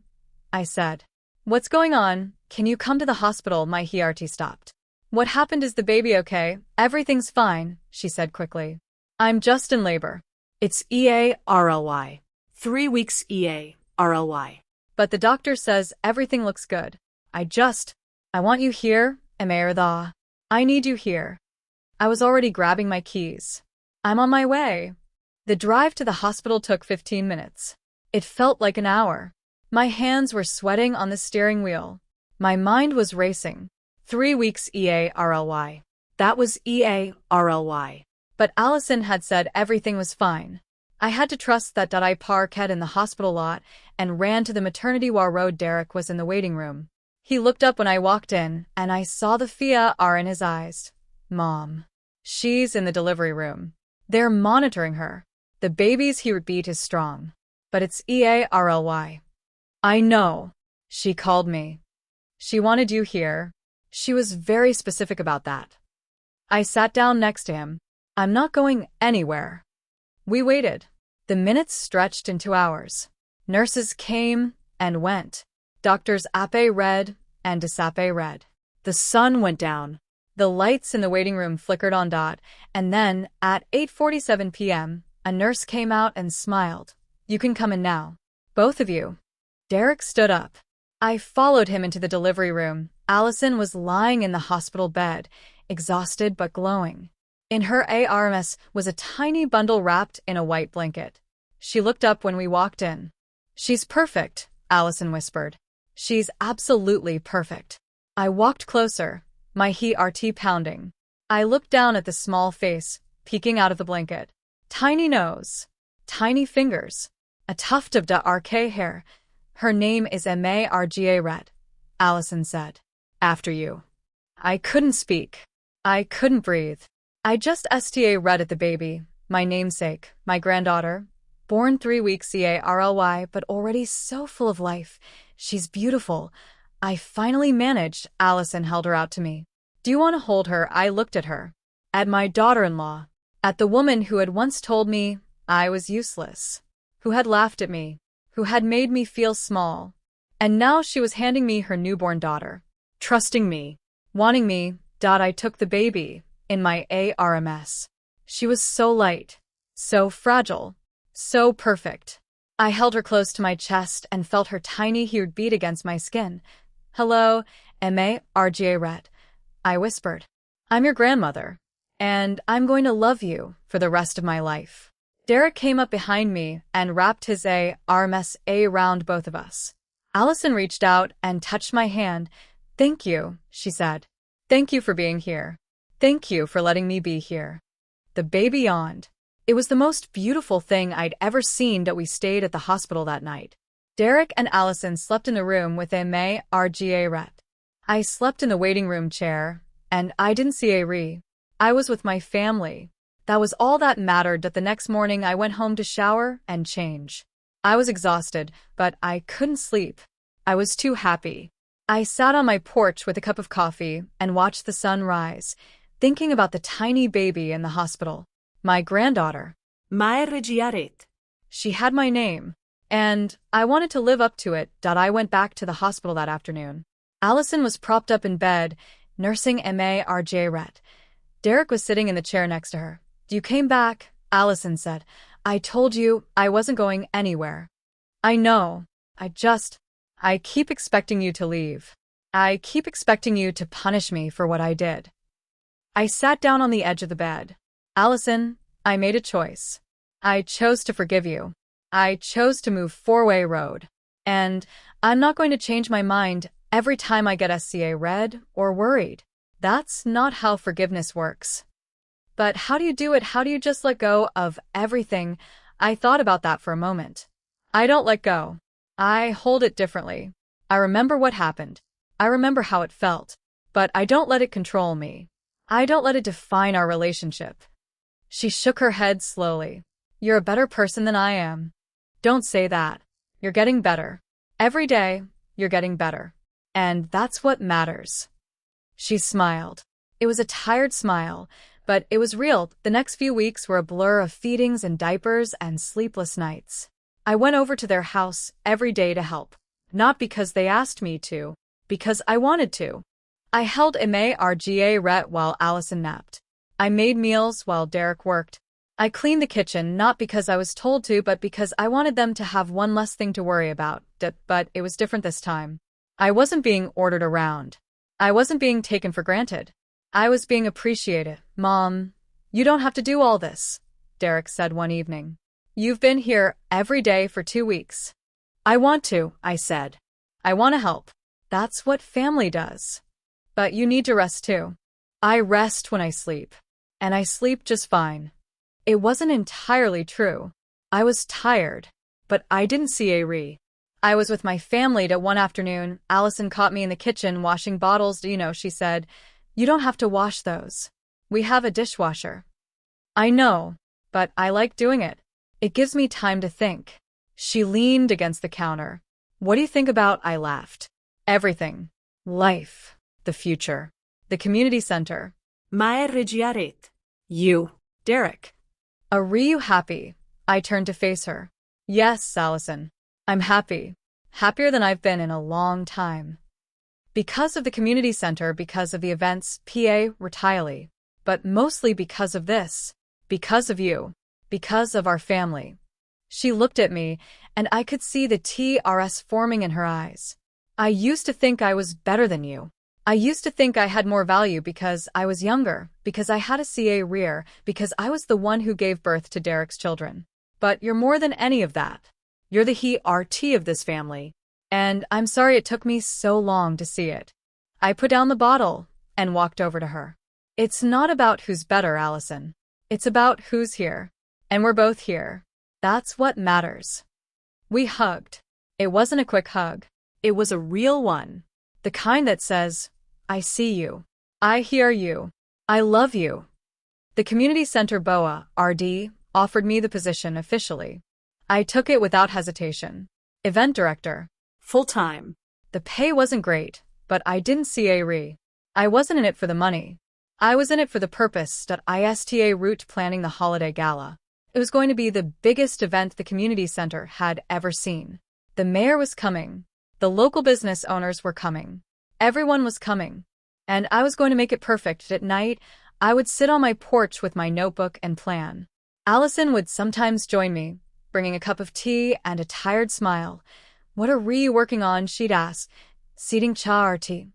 A: I said. What's going on? Can you come to the hospital? My RT stopped. What happened? Is the baby okay? Everything's fine, she said quickly. I'm just in labor.
B: It's EARLY. 3 weeks EARLY.
A: But the doctor says everything looks good. I want you here, Emertha. I need you here. I was already grabbing my keys. I'm on my way. The drive to the hospital took 15 minutes. It felt like an hour. My hands were sweating on the steering wheel. My mind was racing. 3 weeks EARLY.
B: That was EARLY.
A: But Allison had said everything was fine. I had to trust that. I parked in the hospital lot and ran to the maternity ward. Derek was in the waiting room. He looked up when I walked in, and I saw the fear in his eyes. Mom. She's in the delivery room. They're monitoring her. The baby's heartbeat is strong. But it's EARLY. I know. She called me. She wanted you here. She was very specific about that. I sat down next to him. I'm not going anywhere. We waited. The minutes stretched into hours. Nurses came and went. Doctors read and read. The sun went down. The lights in the waiting room flickered on. And then, at 8:47 p.m., a nurse came out and smiled. You can come in now. Both of you. Derek stood up. I followed him into the delivery room. Allison was lying in the hospital bed, exhausted but glowing. In her arms was a tiny bundle wrapped in a white blanket. She looked up when we walked in. "She's perfect," Allison whispered. "She's absolutely perfect." I walked closer, my heart pounding. I looked down at the small face, peeking out of the blanket. Tiny nose, tiny fingers, a tuft of dark hair. "Her name is Margaret," Allison said. "After you." I couldn't speak. I couldn't breathe. I just read at the baby, my namesake, my granddaughter, born 3 weeks early, but already so full of life. "She's beautiful." I finally managed. Allison held her out to me. "Do you want to hold her?" I looked at her. At my daughter-in-law. At the woman who had once told me I was useless. Who had laughed at me. Who had made me feel small. And now she was handing me her newborn daughter. Trusting me. Wanting me. I took the baby in my arms. She was so light. So fragile. So perfect. I held her close to my chest and felt her tiny heart beat against my skin. "Hello, Margaret," I whispered. "I'm your grandmother. And I'm going to love you for the rest of my life." Derek came up behind me and wrapped his arms around both of us. Allison reached out and touched my hand. "Thank you," she said. "Thank you for being here. Thank you for letting me be here." The baby yawned. It was the most beautiful thing I'd ever seen. That we stayed at the hospital that night. Derek and Allison slept in the room with Margaret. I slept in the waiting room chair, and I didn't see I was with my family. That was all that mattered. That the next morning I went home to shower and change. I was exhausted, but I couldn't sleep. I was too happy. I sat on my porch with a cup of coffee and watched the sun rise, thinking about the tiny baby in the hospital. My granddaughter.
B: Margaret.
A: She had my name, and I wanted to live up to it. I went back to the hospital that afternoon. Allison was propped up in bed, nursing Margaret. Derek was sitting in the chair next to her. "You came back," Allison said. "I told you I wasn't going anywhere." "I know. I keep expecting you to leave. I keep expecting you to punish me for what I did." I sat down on the edge of the bed. "Allison, I made a choice. I chose to forgive you. I chose to move four-way road. And I'm not going to change my mind every time I get red or worried. That's not how forgiveness works." "But how do you do it? How do you just let go of everything?" I thought about that for a moment. I don't let go. I hold it differently. I remember what happened. I remember how it felt. But I don't let it control me. I don't let it define our relationship. She shook her head slowly. "You're a better person than I am." "Don't say that. You're getting better. Every day, you're getting better. And that's what matters." She smiled. It was a tired smile, but it was real. The next few weeks were a blur of feedings and diapers and sleepless nights. I went over to their house every day to help. Not because they asked me to, because I wanted to. I held Margaret while Allison napped. I made meals while Derek worked. I cleaned the kitchen not because I was told to, but because I wanted them to have one less thing to worry about. But it was different this time. I wasn't being ordered around. I wasn't being taken for granted. I was being appreciated. "Mom, you don't have to do all this," Derek said one evening. "You've been here every day for 2 weeks." "I want to," I said. "I want to help. That's what family does. But you need to rest too." "I rest when I sleep. And I sleep just fine." It wasn't entirely true. I was tired, but I didn't see I was with my family one afternoon. Allison caught me in the kitchen washing bottles. She said, "You don't have to wash those. We have a dishwasher." "I know, but I like doing it. It gives me time to think." She leaned against the counter. "What do you think about?" I laughed. "Everything. Life. The future. The community center."
B: Margaret.
A: "You." "Derek. Are you happy?" I turned to face her. "Yes, Allison. I'm happy. Happier than I've been in a long time. Because of the community center, because of the events, retirely. But mostly because of this. Because of you. Because of our family." She looked at me, and I could see the TRS forming in her eyes. "I used to think I was better than you. I used to think I had more value because I was younger, because I had a CA rear, because I was the one who gave birth to Derek's children. But you're more than any of that. You're the he RT of this family. And I'm sorry it took me so long to see it. I put down the bottle and walked over to her. It's not about who's better, Allison. It's about who's here. And we're both here. That's what matters. We hugged. It wasn't a quick hug. It was a real one. The kind that says, I see you. I hear you. I love you. The community center BOA, RD, offered me the position officially. I took it without hesitation. Event director.
B: Full-time.
A: The pay wasn't great, but I didn't CA. I wasn't in it for the money. I was in it for the purpose that ISTA route planning the holiday gala. It was going to be the biggest event the community center had ever seen. The mayor was coming. The local business owners were coming. Everyone was coming. And I was going to make it perfect. At night, I would sit on my porch with my notebook and plan. Allison would sometimes join me, bringing a cup of tea and a tired smile. What are we working on? She'd ask. Seating cha or tea.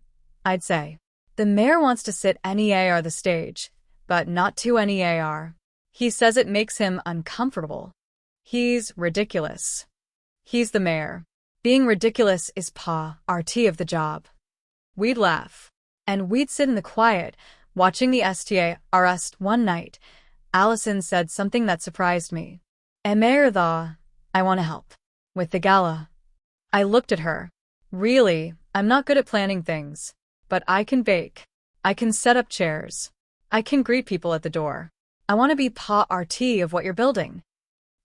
A: I'd say. The mayor wants to sit NEAR the stage, but not to NEAR. He says it makes him uncomfortable. He's ridiculous. He's the mayor. Being ridiculous is RT of the job. We'd laugh. And we'd sit in the quiet, watching the STA arrest. One night, Allison said something that surprised me. Mayor I want to help. With the gala. I looked at her. Really, I'm not good at planning things. But I can bake. I can set up chairs. I can greet people at the door. I want to be RT of what you're building.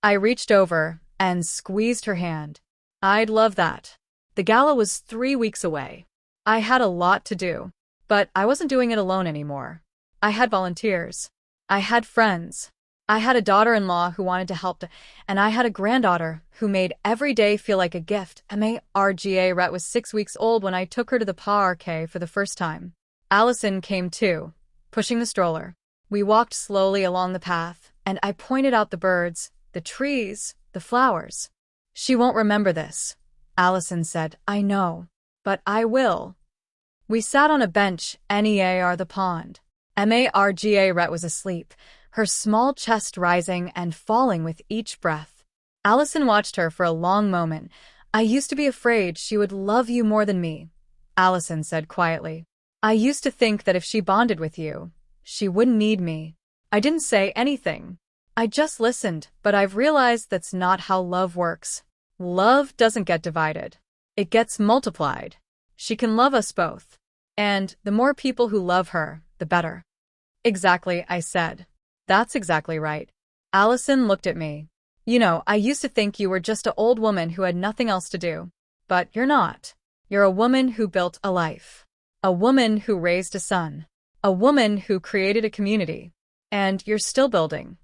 A: I reached over and squeezed her hand. I'd love that. The gala was 3 weeks away. I had a lot to do. But I wasn't doing it alone anymore. I had volunteers. I had friends. I had a daughter-in-law who wanted to help, and I had a granddaughter who made every day feel like a gift. Marga Rhett was 6 weeks old when I took her to the park for the first time. Allison came too, pushing the stroller. We walked slowly along the path, and I pointed out the birds, the trees, the flowers. She won't remember this, Allison said. I know. But I will. We sat on a bench NEAR the pond. Marga Rhett was asleep, her small chest rising and falling with each breath. Allison watched her for a long moment. I used to be afraid she would love you more than me, Allison said quietly. I used to think that if she bonded with you, she wouldn't need me. I didn't say anything. I just listened, but I've realized that's not how love works. Love doesn't get divided. It gets multiplied. She can love us both. And the more people who love her, the better. Exactly, I said. That's exactly right. Allison looked at me. You know, I used to think you were just an old woman who had nothing else to do. But you're not. You're a woman who built a life. A woman who raised a son. A woman who created a community. And you're still building.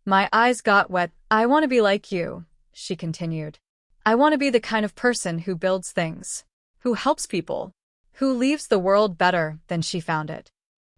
A: My eyes got wet. I want to be like you, she continued. I want to be the kind of person who builds things. Who helps people. Who leaves the world better than she found it.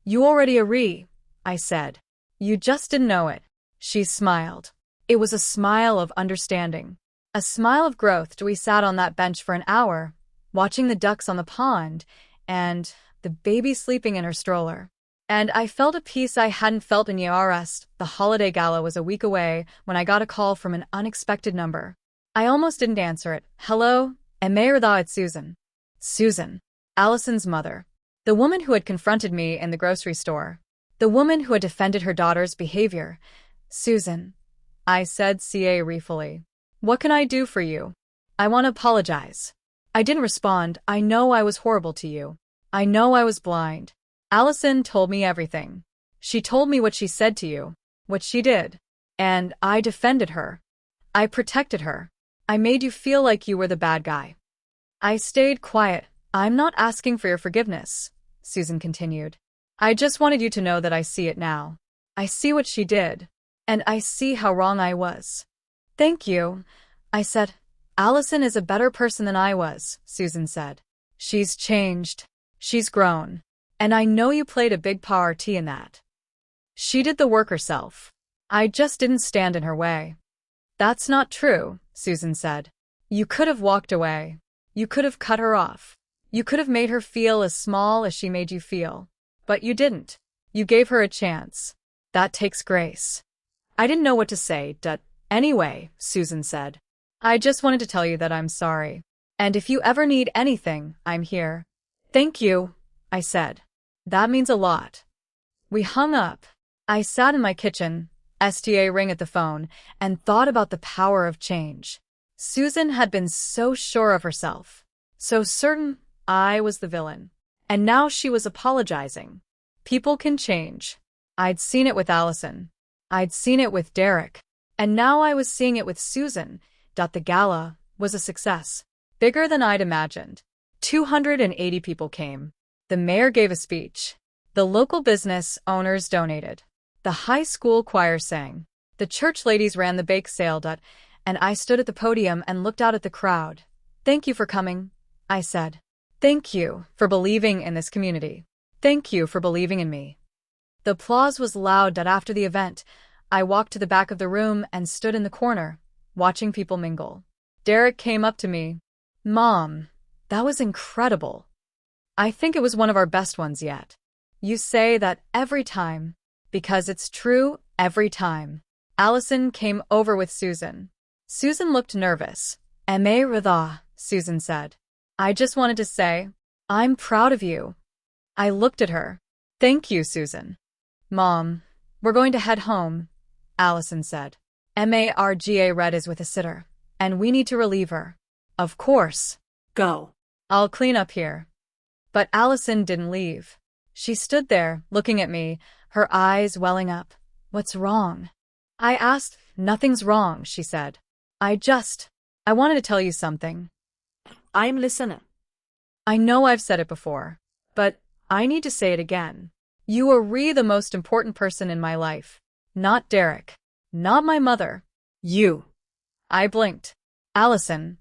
A: You already are, I said. You just didn't know it. She smiled. It was a smile of understanding. A smile of growth. We sat on that bench for an hour, watching the ducks on the pond, and the baby sleeping in her stroller. And I felt a peace I hadn't felt in years. The holiday gala was a week away when I got a call from an unexpected number. I almost didn't answer it. Hello? It's Susan. Susan. Allison's mother. The woman who had confronted me in the grocery store. The woman who had defended her daughter's behavior. Susan. I said fully. What can I do for you? I want to apologize. I didn't respond. I know I was horrible to you. I know I was blind. Allison told me everything. She told me what she said to you, what she did. And I defended her. I protected her. I made you feel like you were the bad guy. I stayed quiet. I'm not asking for your forgiveness, Susan continued. I just wanted you to know that I see it now. I see what she did. And I see how wrong I was. Thank you, I said. Allison is a better person than I was, Susan said. She's changed. She's grown. And I know you played a big part in that. She did the work herself. I just didn't stand in her way. That's not true, Susan said. You could have walked away. You could have cut her off. You could have made her feel as small as she made you feel. But you didn't. You gave her a chance. That takes grace.
B: I didn't know what to say, Anyway, Susan said.
A: I just wanted to tell you that I'm sorry. And if you ever need anything, I'm here.
B: Thank you, I said.
A: That means a lot. We hung up. I sat in my kitchen, STA ring at the phone, and thought about the power of change. Susan had been so sure of herself, so certain I was the villain. And now she was apologizing. People can change. I'd seen it with Allison. I'd seen it with Derek. And now I was seeing it with Susan. The gala was a success. Bigger than I'd imagined. 280 people came. The mayor gave a speech. The local business owners donated. The high school choir sang. The church ladies ran the bake sale, and I stood at the podium and looked out at the crowd. Thank you for coming, I said. Thank you for believing in this community. Thank you for believing in me. The applause was loud. After the event, I walked to the back of the room and stood in the corner, watching people mingle. Derek came up to me. Mom, that was incredible. I think it was one of our best ones yet. You say that every time, because it's true every time. Allison came over with Susan. Susan looked nervous. Aimee Radha, Susan said. I just wanted to say, I'm proud of you. I looked at her. Thank you, Susan. Mom, we're going to head home, Allison said. Marga Red is with a sitter, and we need to relieve her. Of course.
B: Go.
A: I'll clean up here. But Allison didn't leave. She stood there, looking at me, her eyes welling up. What's wrong? I asked. Nothing's wrong, she said. I wanted to tell you something.
B: I'm listening.
A: I know I've said it before, but I need to say it again. You are the most important person in my life. Not Derek. Not my mother.
B: You.
A: I blinked. Allison,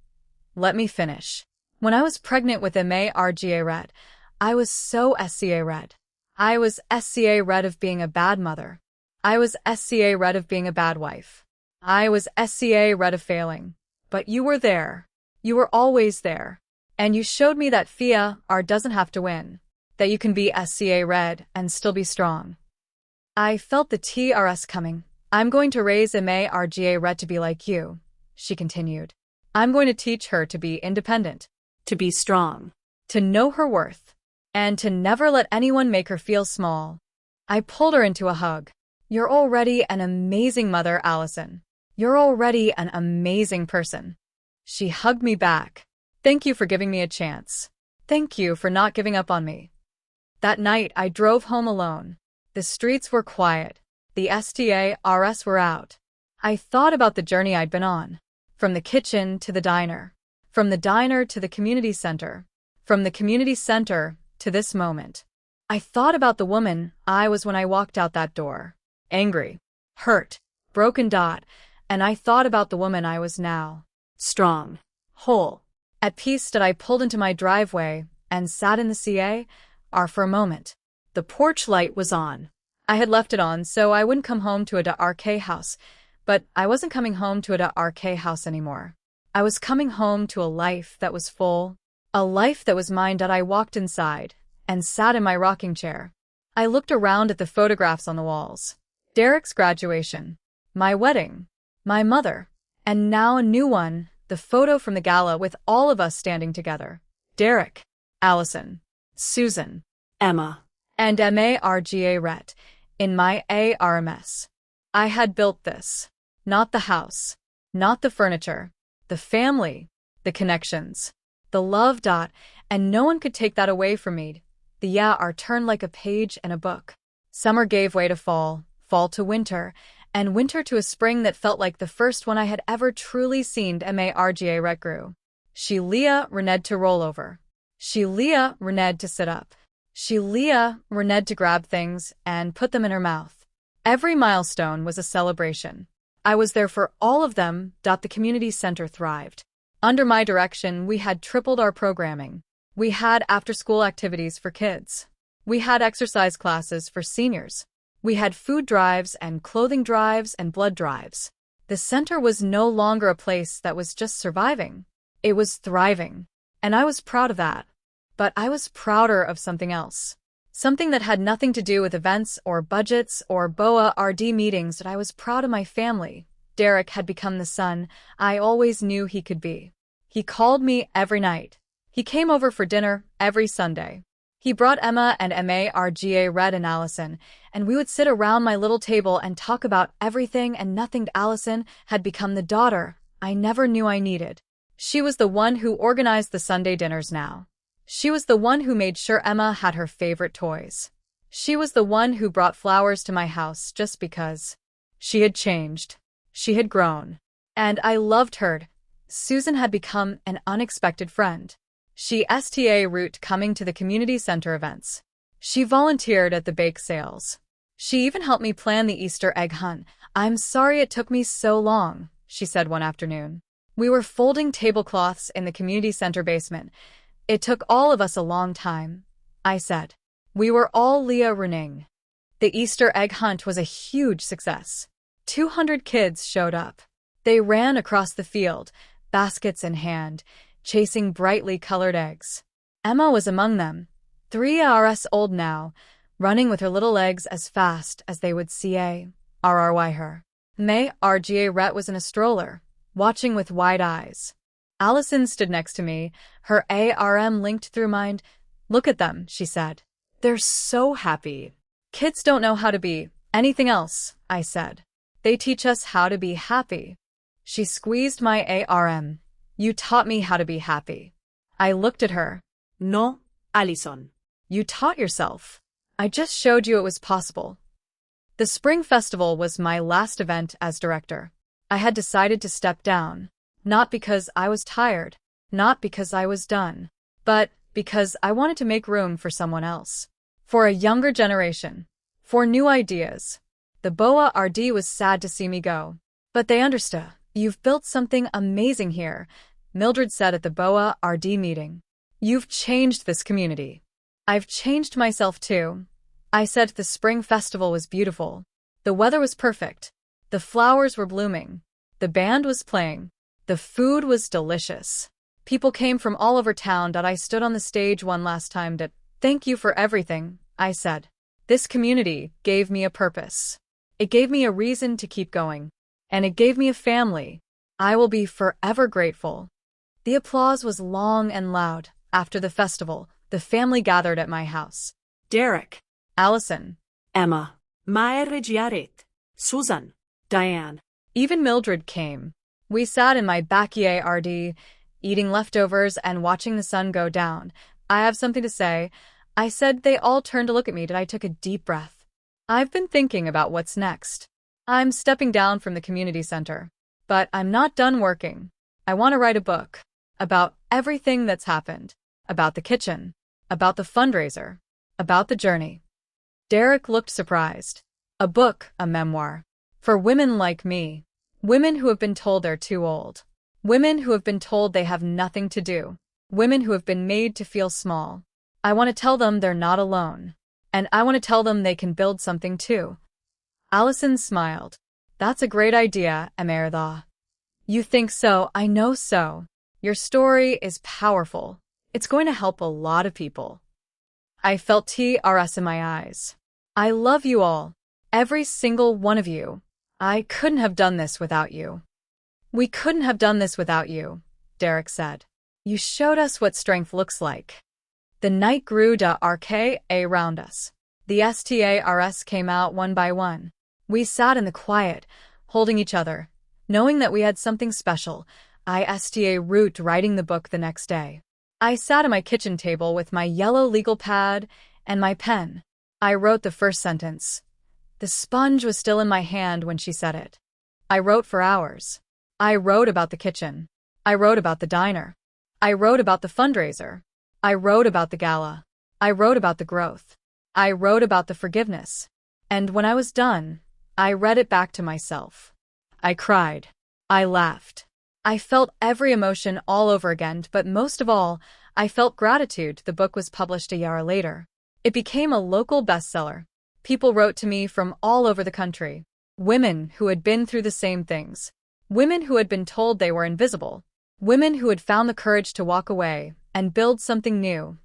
A: let me finish. When I was pregnant with Marga Red, I was so SCA Red. I was SCA Red of being a bad mother. I was SCA Red of being a bad wife. I was SCA Red of failing. But you were there. You were always there. And you showed me that Fia R doesn't have to win. That you can be SCA Red and still be strong. I felt the TRS coming. I'm going to raise Marga Red to be like you, she continued. I'm going to teach her to be independent.
B: To be strong.
A: To know her worth. And to never let anyone make her feel small. I pulled her into a hug. You're already an amazing mother, Allison. You're already an amazing person. She hugged me back. Thank you for giving me a chance. Thank you for not giving up on me. That night, I drove home alone. The streets were quiet. The STARS were out. I thought about the journey I'd been on. From the kitchen to the diner. From the diner to the community center. From the community center to this moment. I thought about the woman I was when I walked out that door. Angry. Hurt. Broken. And I thought about the woman I was now.
B: Strong.
A: Whole. At peace. I pulled into my driveway and sat in the CAR for a moment. The porch light was on. I had left it on so I wouldn't come home to a RK house, but I wasn't coming home to a RK house anymore. I was coming home to a life that was full, a life that was mine. I walked inside and sat in my rocking chair. I looked around at the photographs on the walls. Derek's graduation, my wedding, my mother, and now a new one, the photo from the gala with all of us standing together. Derek, Allison, Susan,
B: Emma,
A: and Marga Red in my ARMS. I had built this. Not the house, not the furniture, the family, the connections, the love. And no one could take that away from me. The year turned like a page in a book. Summer gave way to fall, fall to winter, and winter to a spring that felt like the first one I had ever truly seen. Marga Red grew. She rened to roll over. She rened to sit up. She rened to grab things and put them in her mouth. Every milestone was a celebration. I was there for all of them. The community center thrived. Under my direction, we had tripled our programming. We had after-school activities for kids. We had exercise classes for seniors. We had food drives and clothing drives and blood drives. The center was no longer a place that was just surviving. It was thriving. And I was proud of that. But I was prouder of something else. Something that had nothing to do with events or budgets or BOA RD meetings. That I was proud of my family. Derek had become the son I always knew he could be. He called me every night. He came over for dinner every Sunday. He brought Emma and Marga Red and Allison, and we would sit around my little table and talk about everything and nothing. Allison had become the daughter I never knew I needed. She was the one who organized the Sunday dinners now. She was the one who made sure Emma had her favorite toys. She was the one who brought flowers to my house just because. She had changed. She had grown. And I loved her. Susan had become an unexpected friend. She sta root coming to the community center events. She volunteered at the bake sales. She even helped me plan the Easter egg hunt. I'm sorry it took me so long, she said one afternoon. We were folding tablecloths in the community center basement. It took all of us a long time, I said. We were all Leah running. The Easter egg hunt was a huge success. 200 kids showed up. They ran across the field, baskets in hand, chasing brightly colored eggs. Emma was among them, 3 years old now, running with her little legs as fast as they would carry her. Marga Red was in a stroller, watching with wide eyes. Allison stood next to me, her arm linked through mine. Look at them, she said. They're so happy. Kids don't know how to be anything else, I said. They teach us how to be happy. She squeezed my arm. You taught me how to be happy. I looked at her.
B: No, Allison.
A: You taught yourself. I just showed you it was possible. The Spring Festival was my last event as director. I had decided to step down. Not because I was tired, not because I was done, but because I wanted to make room for someone else. For a younger generation. For new ideas. The BOA RD was sad to see me go. But they understood. You've built something amazing here, Mildred said at the BOA RD meeting. You've changed this community. I've changed myself too. I said the Spring Festival was beautiful. The weather was perfect. The flowers were blooming. The band was playing. The food was delicious. People came from all over town. I stood on the stage one last time to thank you for everything, I said. This community gave me a purpose. It gave me a reason to keep going. And it gave me a family. I will be forever grateful. The applause was long and loud. After the festival, the family gathered at my house.
B: Derek.
A: Allison.
B: Emma. Marga Red. Susan. Diane.
A: Even Mildred came. We sat in my backyard, eating leftovers and watching the sun go down. I have something to say, I said. They all turned to look at me. I took a deep breath. I've been thinking about what's next. I'm stepping down from the community center. But I'm not done working. I want to write a book. About everything that's happened. About the kitchen. About the fundraiser. About the journey. Derek looked surprised. A book, a memoir. For women like me. Women who have been told they're too old. Women who have been told they have nothing to do. Women who have been made to feel small. I want to tell them they're not alone. And I want to tell them they can build something too. Allison smiled. That's a great idea, Marga. You think so? I know so. Your story is powerful. It's going to help a lot of people. I felt tears in my eyes. I love you all. Every single one of you. I couldn't have done this without you. We couldn't have done this without you, Derek said. You showed us what strength looks like. The night grew dark around us. The stars came out one by one. We sat in the quiet, holding each other, knowing that we had something special. I sta root writing the book the next day. I sat at my kitchen table with my yellow legal pad and my pen. I wrote the first sentence. The sponge was still in my hand when she said it. I wrote for hours. I wrote about the kitchen. I wrote about the diner. I wrote about the fundraiser. I wrote about the gala. I wrote about the growth. I wrote about the forgiveness. And when I was done, I read it back to myself. I cried. I laughed. I felt every emotion all over again, but most of all, I felt gratitude. The book was published a year later. It became a local bestseller. People wrote to me from all over the country. Women who had been through the same things. Women who had been told they were invisible. Women who had found the courage to walk away and build something new.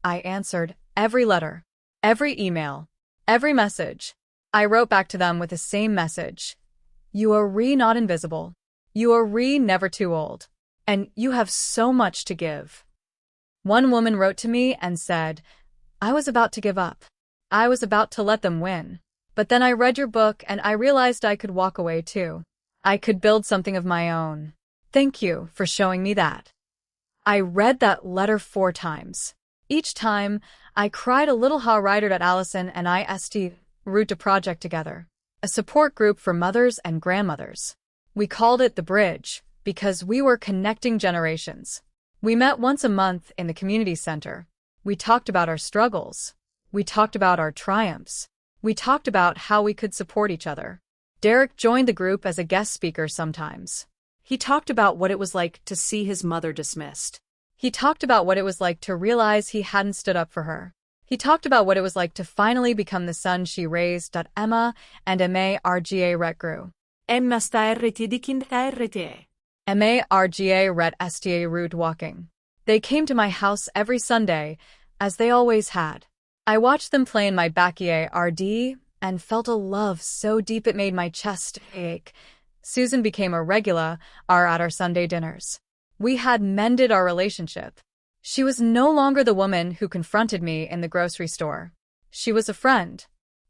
A: I answered every letter, every email, every message. I wrote back to them with the same message. You are not invisible. You are never too old. And you have so much to give. One woman wrote to me and said, I was about to give up. I was about to let them win. But then I read your book and I realized I could walk away too. I could build something of my own. Thank you for showing me that. I read that letter 4 times. Each time, I cried a little. Writer at Allison and I wrote a project together. A support group for mothers and grandmothers. We called it The Bridge because we were connecting generations. We met once a month in the community center. We talked about our struggles. We talked about our triumphs. We talked about how we could support each other. Derek joined the group as a guest speaker sometimes.
B: He talked about what it was like to see his mother dismissed.
A: He talked about what it was like to realize he hadn't stood up for her. He talked about what it was like to finally become the son she raised. Emma and Marga Ret grew.
B: Emma sta-RT di kind-RT.
A: Marga Ret sta root walking. They came to my house every Sunday, as they always had. I watched them play in my backyard and felt a love so deep it made my chest ache. Susan became a regular at our Sunday dinners. We had mended our relationship. She was no longer the woman who confronted me in the grocery store. She was a friend.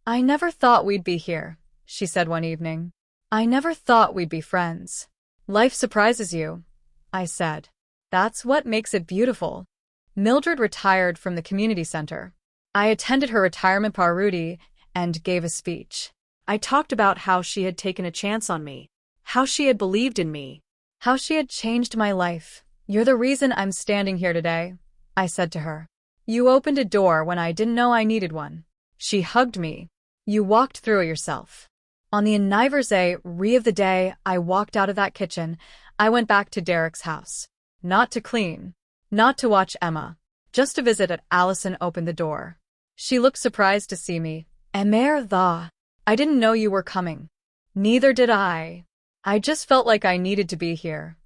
A: I never thought we'd be here, she said one evening. I never thought we'd be friends. Life surprises you, I said. That's what makes it beautiful. Mildred retired from the community center. I attended her retirement party and gave a speech.
B: I talked about how she had taken a chance on me, how she had believed in me,
A: how she had changed my life. You're the reason I'm standing here today, I said to her. You opened a door when I didn't know I needed one. She hugged me. You walked through it yourself. On the anniversary of the day I walked out of that kitchen, I went back to Derek's house. Not to clean, not to watch Emma, just to visit it. Allison opened the door. She looked surprised to see me. I didn't know you were coming. Neither did I. I just felt like I needed to be here.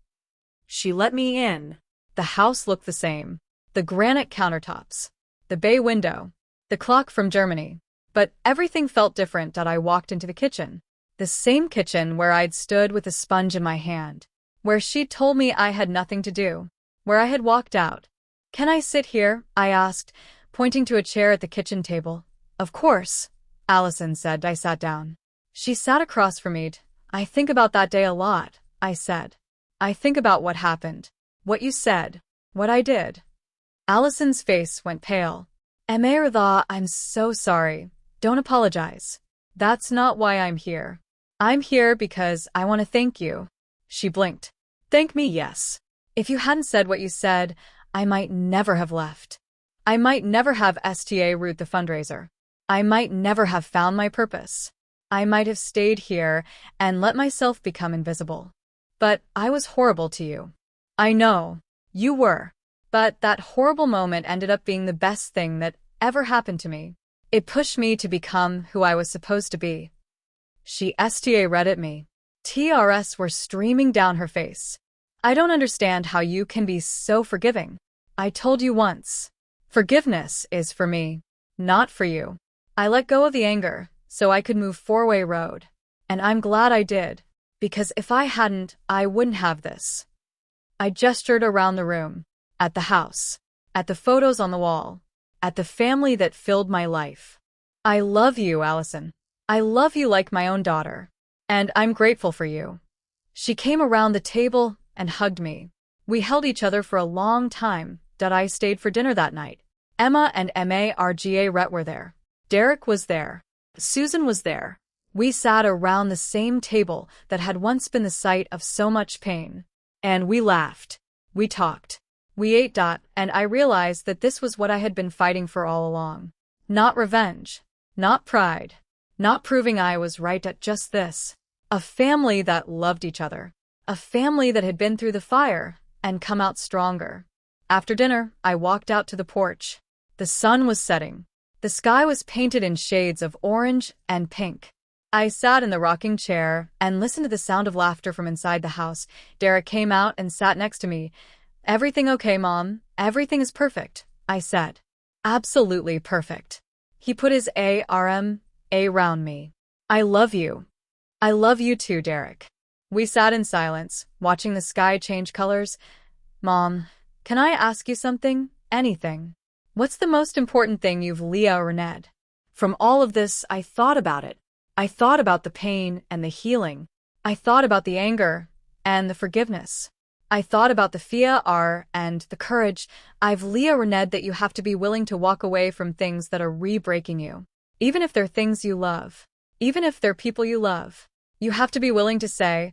B: She let me in.
A: The house looked the same. The granite countertops, the bay window, the clock from Germany. But everything felt different. I walked into the kitchen. The same kitchen where I'd stood with a sponge in my hand. Where she'd told me I had nothing to do. Where I had walked out. Can I sit here? I asked, pointing to a chair at the kitchen table. Of course, Allison said. I sat down. She sat across from me. I think about that day a lot, I said. I think about what happened. What you said. What I did. Allison's face went pale. I'm so sorry. Don't apologize. That's not why I'm here. I'm here because I want to thank you. She blinked. Thank me, yes. If you hadn't said what you said, I might never have left. I might never have root the fundraiser. I might never have found my purpose. I might have stayed here and let myself become invisible. But I was horrible to you. I know. You were. But that horrible moment ended up being the best thing that ever happened to me. It pushed me to become who I was supposed to be. She read at me. Tears were streaming down her face. I don't understand how you can be so forgiving. I told you once. Forgiveness is for me, not for you. I let go of the anger so I could move 4-way road. And I'm glad I did, because if I hadn't, I wouldn't have this. I gestured around the room, at the house, at the photos on the wall, at the family that filled my life. I love you, Allison. I love you like my own daughter. And I'm grateful for you. She came around the table and hugged me. We held each other for a long time. I stayed for dinner that night. Emma and Marga Ret were there. Derek was there. Susan was there. We sat around the same table that had once been the site of so much pain. And we laughed. We talked. We ate. And I realized that this was what I had been fighting for all along. Not revenge. Not pride. Not proving I was right. Just this. A family that loved each other. A family that had been through the fire and come out stronger. After dinner, I walked out to the porch. The sun was setting. The sky was painted in shades of orange and pink. I sat in the rocking chair and listened to the sound of laughter from inside the house. Derek came out and sat next to me. Everything okay, Mom? Everything is perfect, I said. Absolutely perfect. He put his arm around me. I love you. I love you too, Derek. We sat in silence, watching the sky change colors. Mom, can I ask you something? Anything. What's the most important thing you've learned?
B: From all of this, I thought about it. I thought about the pain and the healing.
A: I thought about the anger and the forgiveness. I thought about the fear and the courage. I've learned that you have to be willing to walk away from things that are breaking you. Even if they're things you love. Even if they're people you love. You have to be willing to say,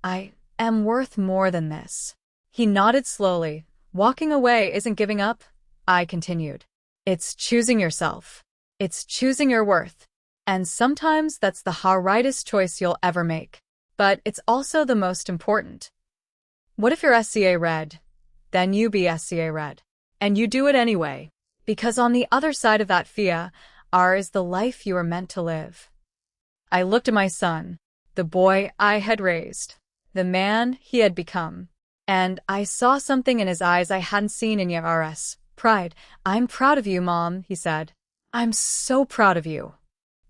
A: I am worth more than this. He nodded slowly. Walking away isn't giving up, I continued. It's choosing yourself. It's choosing your worth. And sometimes that's the hardest choice you'll ever make. But it's also the most important. What if you're SCA red? Then you be SCA red. And you do it anyway. Because on the other side of that fear, is the life you are meant to live. I looked at my son, the boy I had raised, the man he had become. And I saw something in his eyes I hadn't seen in years. Pride. I'm proud of you, Mom, he said. I'm so proud of you.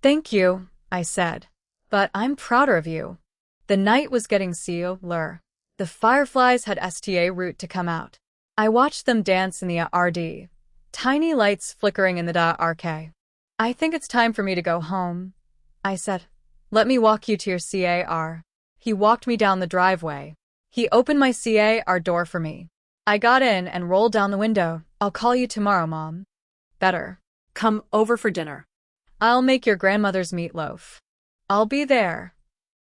A: Thank you, I said. But I'm prouder of you. The night was getting cooler. The fireflies had sta route to come out. I watched them dance in the RD. Tiny lights flickering in the dark. I think it's time for me to go home, I said. Let me walk you to your car. He walked me down the driveway. He opened my car door for me. I got in and rolled down the window. I'll call you tomorrow, Mom. Better.
B: Come over for dinner.
A: I'll make your grandmother's meatloaf. I'll be there.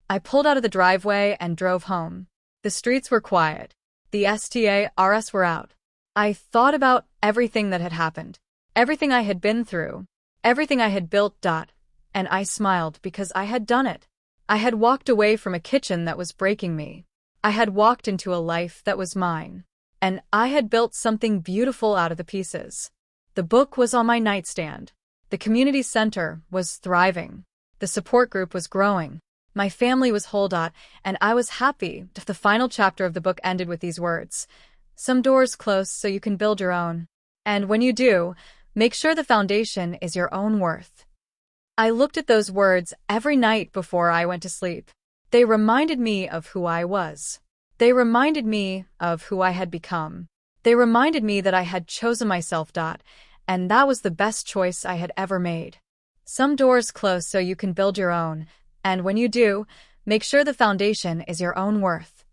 A: I pulled out of the driveway and drove home. The streets were quiet. The stars were out. I thought about everything that had happened, everything I had been through, everything I had built. And I smiled because I had done it. I had walked away from a kitchen that was breaking me. I had walked into a life that was mine. And I had built something beautiful out of the pieces. The book was on my nightstand. The community center was thriving. The support group was growing. My family was whole. And I was happy. The final chapter of the book ended with these words. Some doors close so you can build your own. And when you do, make sure the foundation is your own worth. I looked at those words every night before I went to sleep. They reminded me of who I was. They reminded me of who I had become. They reminded me that I had chosen myself. And that was the best choice I had ever made. Some doors close so you can build your own. And when you do, make sure the foundation is your own worth.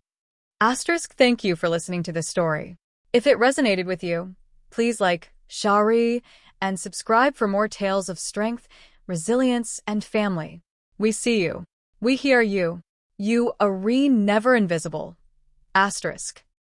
A: Thank you for listening to this story. If it resonated with you, please like, share, and subscribe for more tales of strength, resilience, and family. We see you. We hear you. You are never invisible.